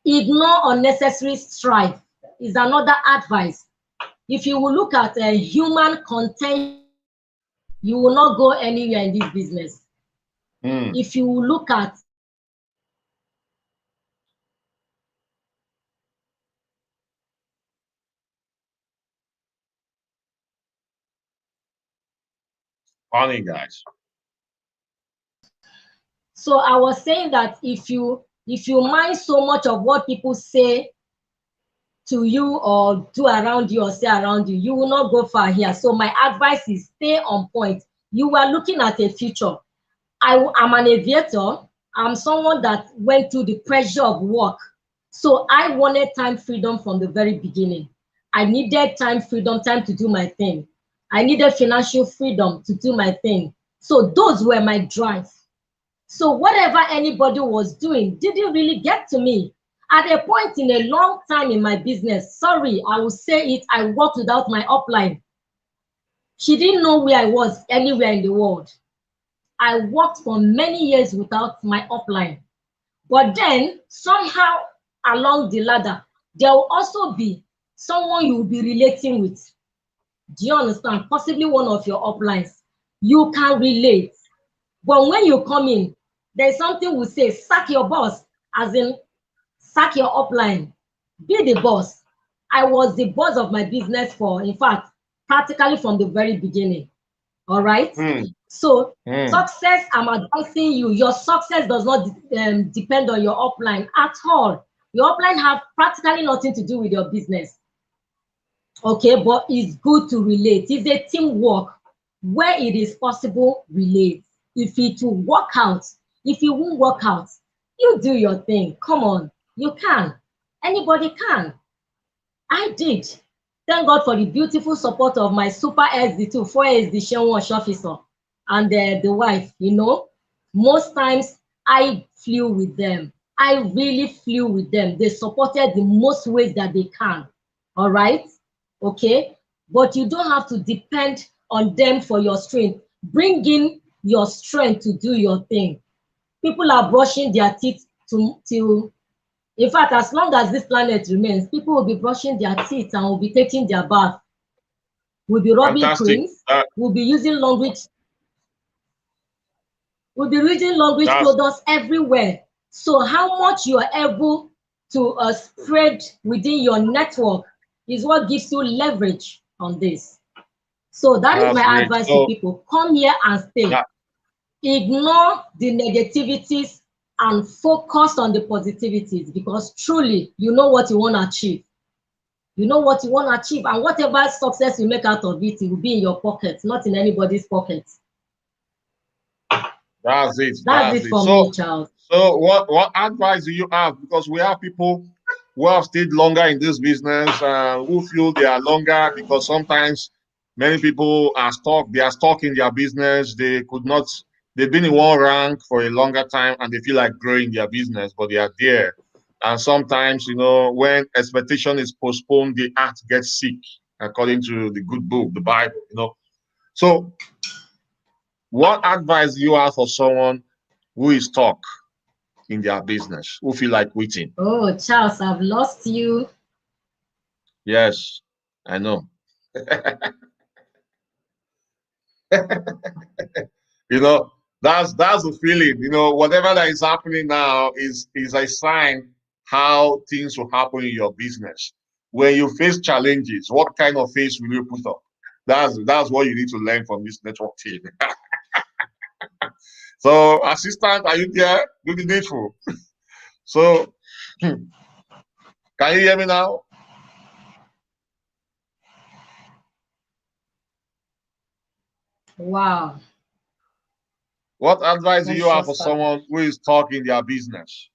Ignore unnecessary strife is another advice. If you will look at human content, you will not go anywhere in this business. If you will look at Funny guys. So I was saying that if you If you mind so much of what people say to you or do around you or say around you, you will not go far here. So my advice is stay on point. You are looking at a future. I'm an aviator. I'm someone that went through the pressure of work. So I wanted time freedom from the very beginning. I needed time freedom, time to do my thing. I needed financial freedom to do my thing. So those were my drives. So whatever anybody was doing didn't really get to me. At a point in a long time in my business, sorry, I will say it, I worked without my upline. She didn't know where I was anywhere in the world. I worked for many years without my upline. But then somehow along the ladder, there will also be someone you will be relating with. Do you understand? Possibly one of your uplines. You can relate. But when you come in, there's something we say, sack your boss, as in sack your upline. Be the boss. I was the boss of my business for, in fact, practically from the very beginning. All right. So success, I'm advising you, your success does not depend on your upline at all. Your upline have practically nothing to do with your business. Okay, but it's good to relate. It's a teamwork. Where it is possible, relate. If it will work out, if it won't work out, you do your thing. Come on, you can. Anybody can. I did. Thank God for the beautiful support of my super SD2, 4SD Shenwash officer and the wife, you know. Most times I flew with them. I really flew with them. They supported the most ways that they can. All right? Okay? But you don't have to depend on them for your strength. Bring in your strength to do your thing. People are brushing their teeth till in fact, as long as this planet remains, people will be brushing their teeth and will be taking their bath. We'll be rubbing creams. We'll be using Longrich. We'll be using Longrich products everywhere. So how much you are able to spread within your network is what gives you leverage on this. So that is my advice to people. Come here and stay. Ignore the negativities and focus on the positivities, because truly you know what you want to achieve. You know what you want to achieve, and whatever success you make out of it, it will be in your pocket, not in anybody's pocket. That's it. That's it for me, Charles. So what advice do you have? Because we have people who have stayed longer in this business, who feel they are longer because sometimes many people are stuck. They are stuck in their business. They could not. They've been in one rank for a longer time and they feel like growing their business, but they are there. And sometimes, you know, when expectation is postponed, the heart gets sick, according to the good book, the Bible, you know. So what advice do you have for someone who is stuck in their business, who feel like quitting? Oh, Charles, I've lost you. Yes, I know. You know, that's the feeling. You know, whatever that is happening now is a sign how things will happen in your business. When you face challenges, what kind of face will you put up? That's what you need to learn from this network team. So, assistant, are you there? Do the needful. So, can you hear me now? Wow. What advice do you have for someone who is stuck in their business?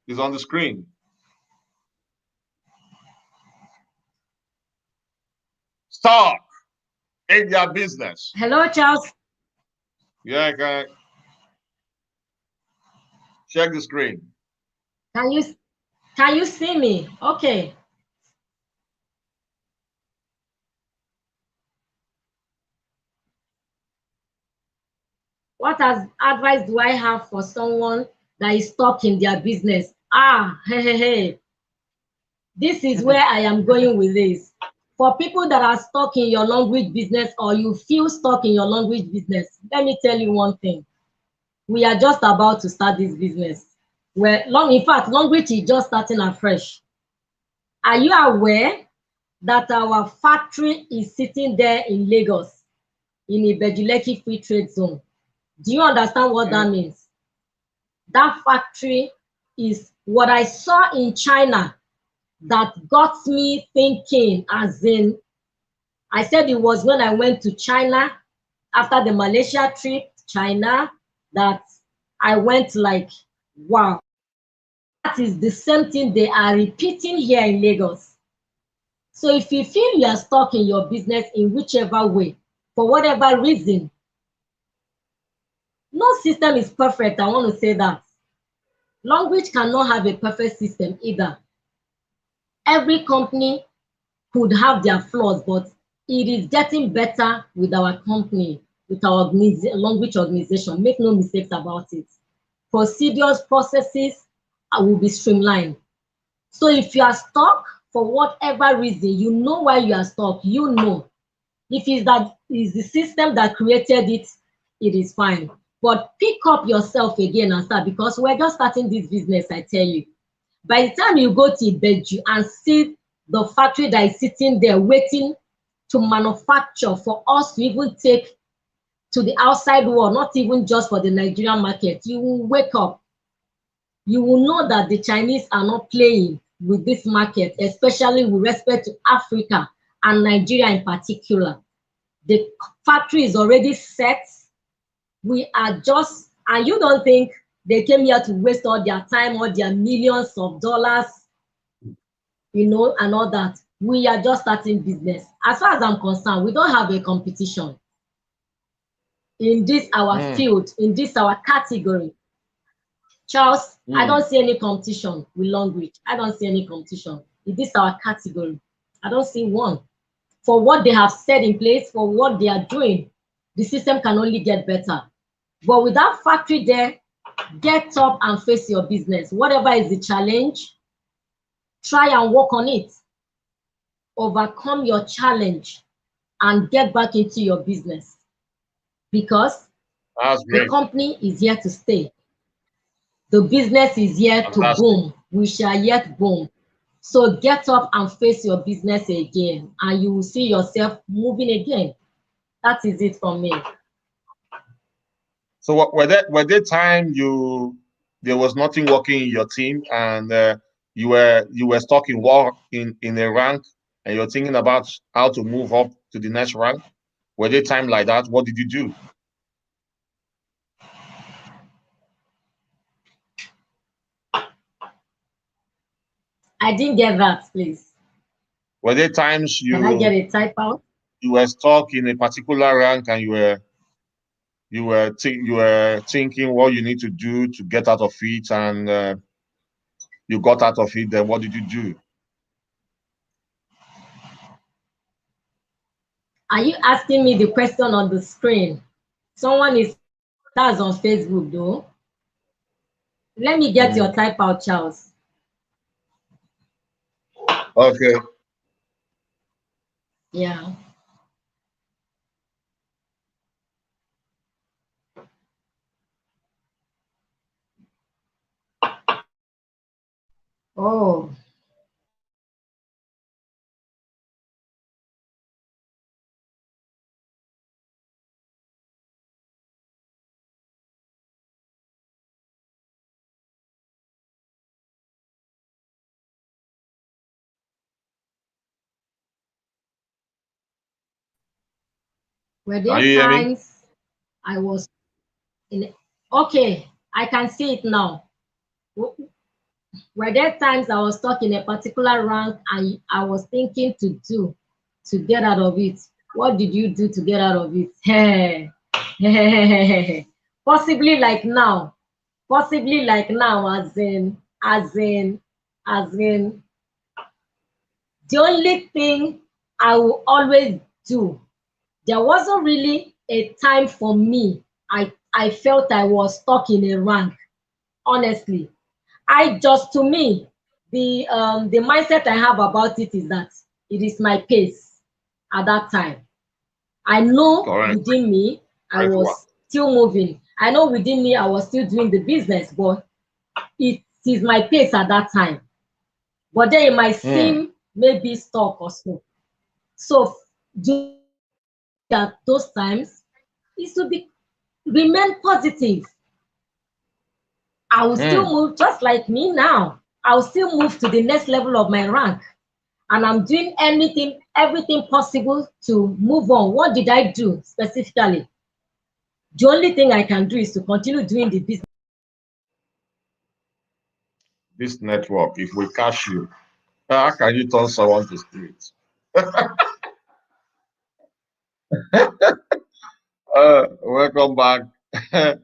It's on the screen. Stuck in their business. Hello, Charles. Yeah, I can check the screen. Can you see me? Okay. What advice do I have for someone that is stuck in their business? Hey. This is where I am going with this. For people that are stuck in your language business, or you feel stuck in your language business, let me tell you one thing. We are just about to start this business. In fact, language is just starting afresh. Are you aware that our factory is sitting there in Lagos, in Ibejuleki Free Trade Zone? Do you understand what that means? That factory is what I saw in China that got me thinking, as in, I said it was when I went to China after the Malaysia trip, China, that I went like, wow, that is the same thing they are repeating here in Lagos. So if you feel you are stuck in your business in whichever way, for whatever reason, no system is perfect. I want to say that. Longrich cannot have a perfect system either. Every company could have their flaws, but it is getting better with our company, with our Longrich organization. Make no mistakes about it. Procedures, processes will be streamlined. So if you are stuck for whatever reason, you know why you are stuck. You know. If it's that is the system that created it, it is fine. But pick up yourself again and start, because we're just starting this business, I tell you. By the time you go to Ibeju and see the factory that is sitting there waiting to manufacture for us to even take to the outside world, not even just for the Nigerian market, you will wake up. You will know that the Chinese are not playing with this market, especially with respect to Africa and Nigeria in particular. The factory is already set. We are just, and you don't think they came here to waste all their time, all their millions of dollars, you know, and all that. We are just starting business. As far as I'm concerned, we don't have a competition in this our field, in this our category. Charles, I don't see any competition with Longrich. I don't see any competition. In this our category, I don't see one. For what they have set in place, for what they are doing, the system can only get better. But with that factory there, get up and face your business. Whatever is the challenge, try and work on it. Overcome your challenge and get back into your business, because the company is here to stay. The business is here to boom. We shall yet boom. So get up and face your business again, and you will see yourself moving again. That is it from me. So were there time there was nothing working in your team, and you were stuck in a rank, and you're thinking about how to move up to the next rank? Were there time like that? What did you do? I didn't get that, please. Were there times Can I get a type out? You were stuck in a particular rank, and you were thinking what you need to do to get out of it, and you got out of it. Then what did you do? Are you asking me the question on the screen? Someone is, that's on Facebook though. Let me get your type out, Charles. Okay. Yeah. Oh. Were there times I was in, okay, I can see it now. Were there times I was stuck in a particular rank and I was thinking to get out of it? What did you do to get out of it? Hey, possibly like now. Possibly like now, as in, the only thing I will always do, there wasn't really a time for me. I felt I was stuck in a rank, honestly. To me, the mindset I have about it is that it is my pace at that time. I know within me I was still moving. I know within me I was still doing the business, but it is my pace at that time. But then it might seem maybe stuck or so. So at those times is to remain positive I will still move just like me now. I will still move to the next level of my rank. And I'm doing everything possible to move on. What did I do specifically? The only thing I can do is to continue doing the business. This network, if we catch you, how can you turn someone to spirit? Welcome back. uh,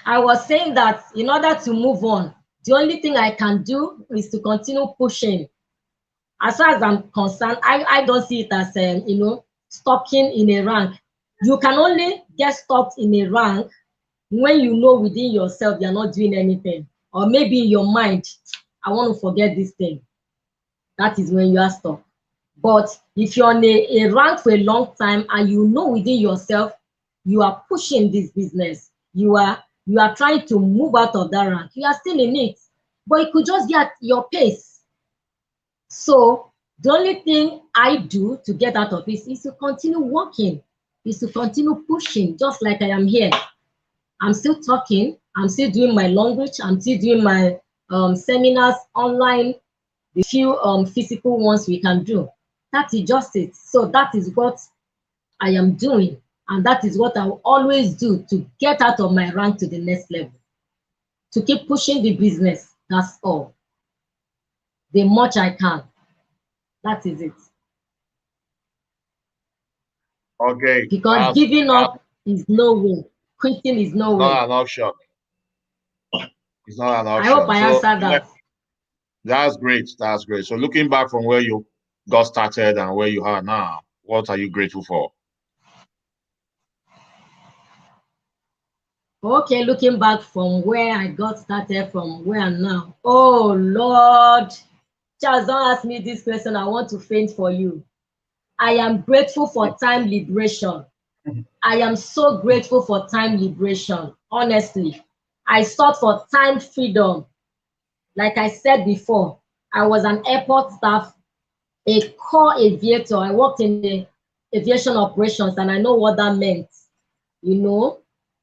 I was saying that in order to move on, the only thing I can do is to continue pushing. As far as I'm concerned, I don't see it as stopping in a rank. You can only get stopped in a rank when you know within yourself you're not doing anything, or maybe in your mind, I want to forget this thing. That is when you are stuck. But if you're on a rank for a long time and you know within yourself you are pushing this business, you are trying to move out of that rank, you are still in it, but it could just be at your pace. So the only thing I do to get out of this is to continue working, is to continue pushing, just like I am here. I'm still talking, I'm still doing my Longrich, I'm still doing my seminars online, the few physical ones we can do. That is just it. So that is what I am doing, and that is what I will always do to get out of my rank to the next level, to keep pushing the business. That's all. The much I can. That is it. okay. Because giving up is no way. Quitting is no way. Not an option. It's not an I option. hope I answered that. That's great. That's great. So looking back from where you got started and where you are now, what are you grateful for? Okay, looking back from where I got started, from where I'm now. Oh, Lord. Charles, don't ask me this question. I want to faint for you. I am grateful for time liberation. I am so grateful for time liberation, honestly. I sought for time freedom. Like I said before, I was an airport staff, a core aviator. I worked in the aviation operations, and I know what that meant.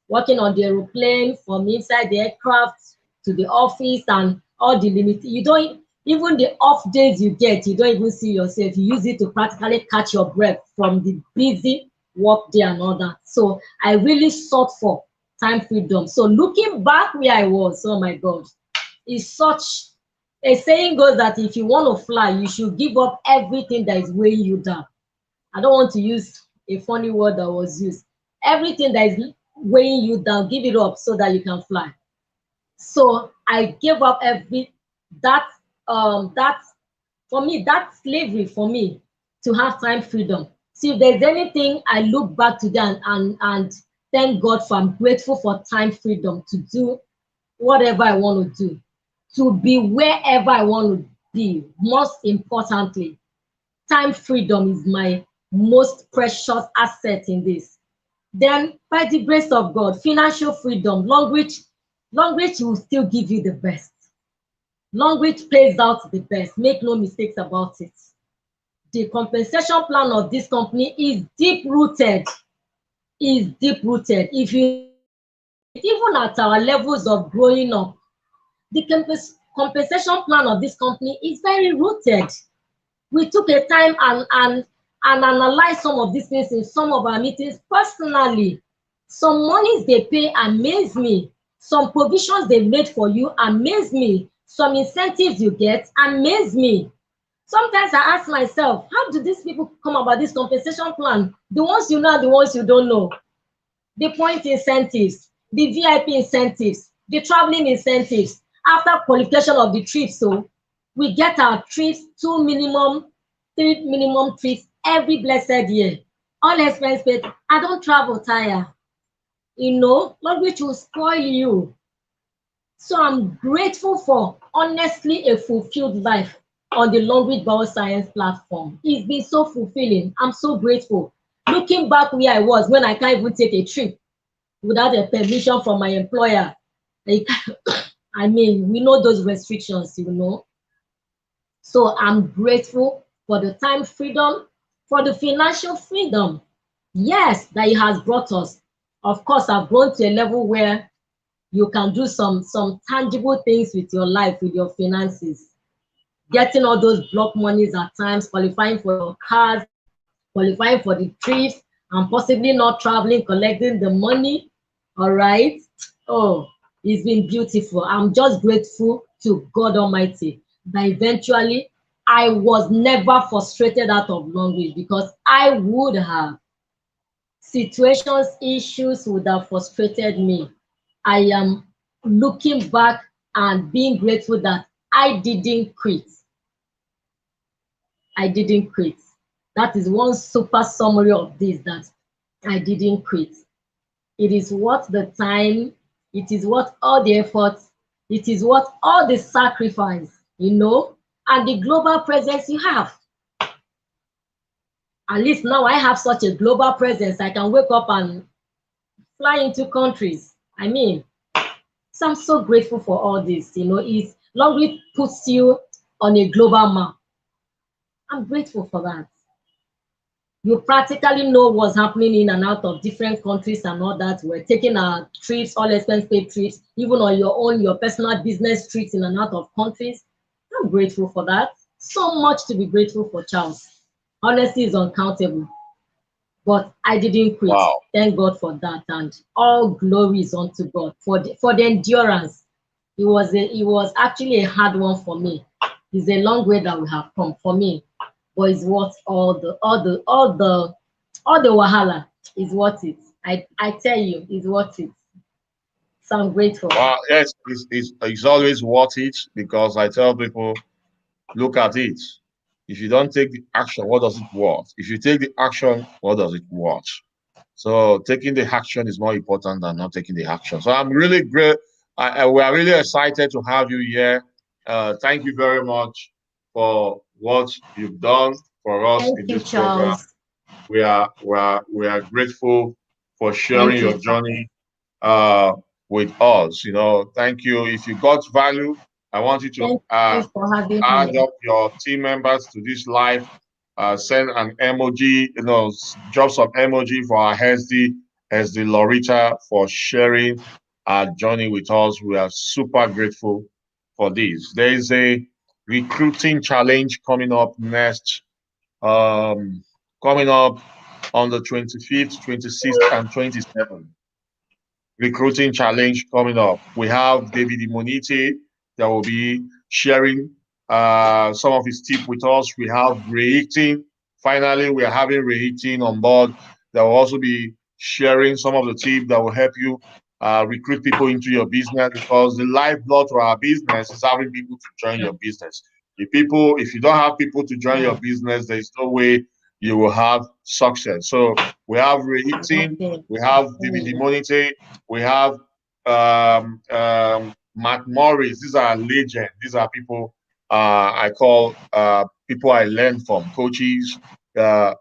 Working on the aeroplane, from inside the aircraft to the office, and all the limits. You don't even, the off days you get, you don't even see yourself. You use it to practically catch your breath from the busy work day and all that. So I really sought for time freedom. So looking back where I was, oh my God, it's such a saying goes that if you want to fly, you should give up everything that is weighing you down. I don't want to use a funny word that was used. Everything that is weighing you down, give it up so that you can fly. So I gave up that for me, that's slavery for me, to have time freedom. See, if there's anything I look back to that and thank God for, I'm grateful for time freedom to do whatever I want to do, to be wherever I want to be. Most importantly, time freedom is my most precious asset in this. Then, by the grace of God, financial freedom, Longrich will still give you the best. Longrich pays out the best. Make no mistakes about it. The compensation plan of this company is deep rooted. If you, even at our levels of growing up, the compensation plan of this company is very rooted. We took a time and analyzed some of these things in some of our meetings personally. Some monies they pay amaze me. Some provisions they made for you amaze me. Some incentives you get amaze me. Sometimes I ask myself, how do these people come about this compensation plan? The ones you know, the ones you don't know. The point incentives, the VIP incentives, the traveling incentives. After qualification of the trips, so we get our trips, 3 minimum trips every blessed year. All expense paid. I don't travel tire. Language will spoil you. So I'm grateful for, honestly, a fulfilled life on the Longrich Bioscience platform. It's been so fulfilling. I'm so grateful. Looking back where I was when I can't even take a trip without a permission from my employer. Like, I mean, we know those restrictions, So I'm grateful for the time freedom, for the financial freedom, yes, that it has brought us. Of course, I've grown to a level where you can do some tangible things with your life, with your finances. Getting all those block monies at times, qualifying for your cars, qualifying for the trips, and possibly not traveling, collecting the money. All right. Oh, it's been beautiful. I'm just grateful to God Almighty that eventually I was never frustrated out of Longrich, because I would have. Situations, issues would have frustrated me. I am looking back and being grateful that I didn't quit. I didn't quit. That is one super summary of this, that I didn't quit. It is worth the time, it is worth all the effort, it is worth all the sacrifice, and the global presence you have. At least now I have such a global presence. I can wake up and fly into countries. I mean, so I'm so grateful for all this. It's Longrich puts you on a global map. I'm grateful for that. You practically know what's happening in and out of different countries and all that. We're taking our trips, all expense paid trips, even on your own, your personal business trips in and out of countries. I'm grateful for that. So much to be grateful for, Charles. Honesty is uncountable. But I didn't quit. Wow. Thank God for that, and all glory is unto God for the endurance. It was actually a hard one for me. It's a long way that we have come for me, but it's worth all the wahala. Is worth it. I tell you, it's worth it. So I'm grateful. Well, yes, it's always worth it, because I tell people, look at it. If you don't take the action, what does it worth? If you take the action, what does it worth? So taking the action is more important than not taking the action. So I'm really great. We are really excited to have you here. Thank you very much for what you've done for us Thank in you, this program. Charles. We are grateful for sharing Thank your you. journey uh, with us. Thank you. If you got value, I want you to Thank you for having add me. up your team members to this live. Send an emoji, drop some emoji for our SD Laurita, for sharing our journey with us. We are super grateful for this. There is a recruiting challenge coming up on the 25th, 26th, and 27th. Recruiting challenge coming up. We have David Imonite that will be sharing some of his tips with us. We have Ray. Finally, we are having Ray on board that will also be sharing some of the tips that will help you recruit people into your business, because the lifeblood to our business is having people to join your business. If you don't have people to join your business, there is no way you will have success. So we have Ray, Okay. we have David Imonite, we have Matt Morris. These are legends. These are people I call people I learn from, coaches that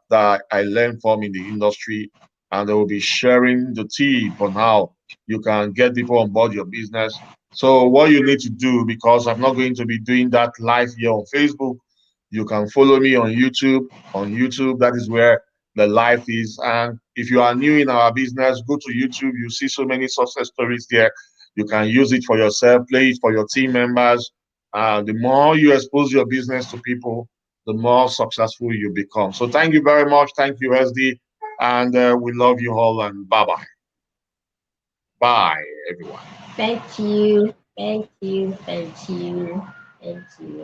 I learn from in the industry, and they will be sharing the tip on how you can get people on board your business. So what you need to do, because I'm not going to be doing that live here on Facebook, you can follow me on YouTube. On YouTube, that is where the life is. And if you are new in our business, go to YouTube. You see so many success stories there. You can use it for yourself, play it for your team members. The more you expose your business to people, the more successful you become. So thank you very much. Thank you, SD. And we love you all. And bye-bye. Bye, everyone. Thank you. Thank you. Thank you. Thank you.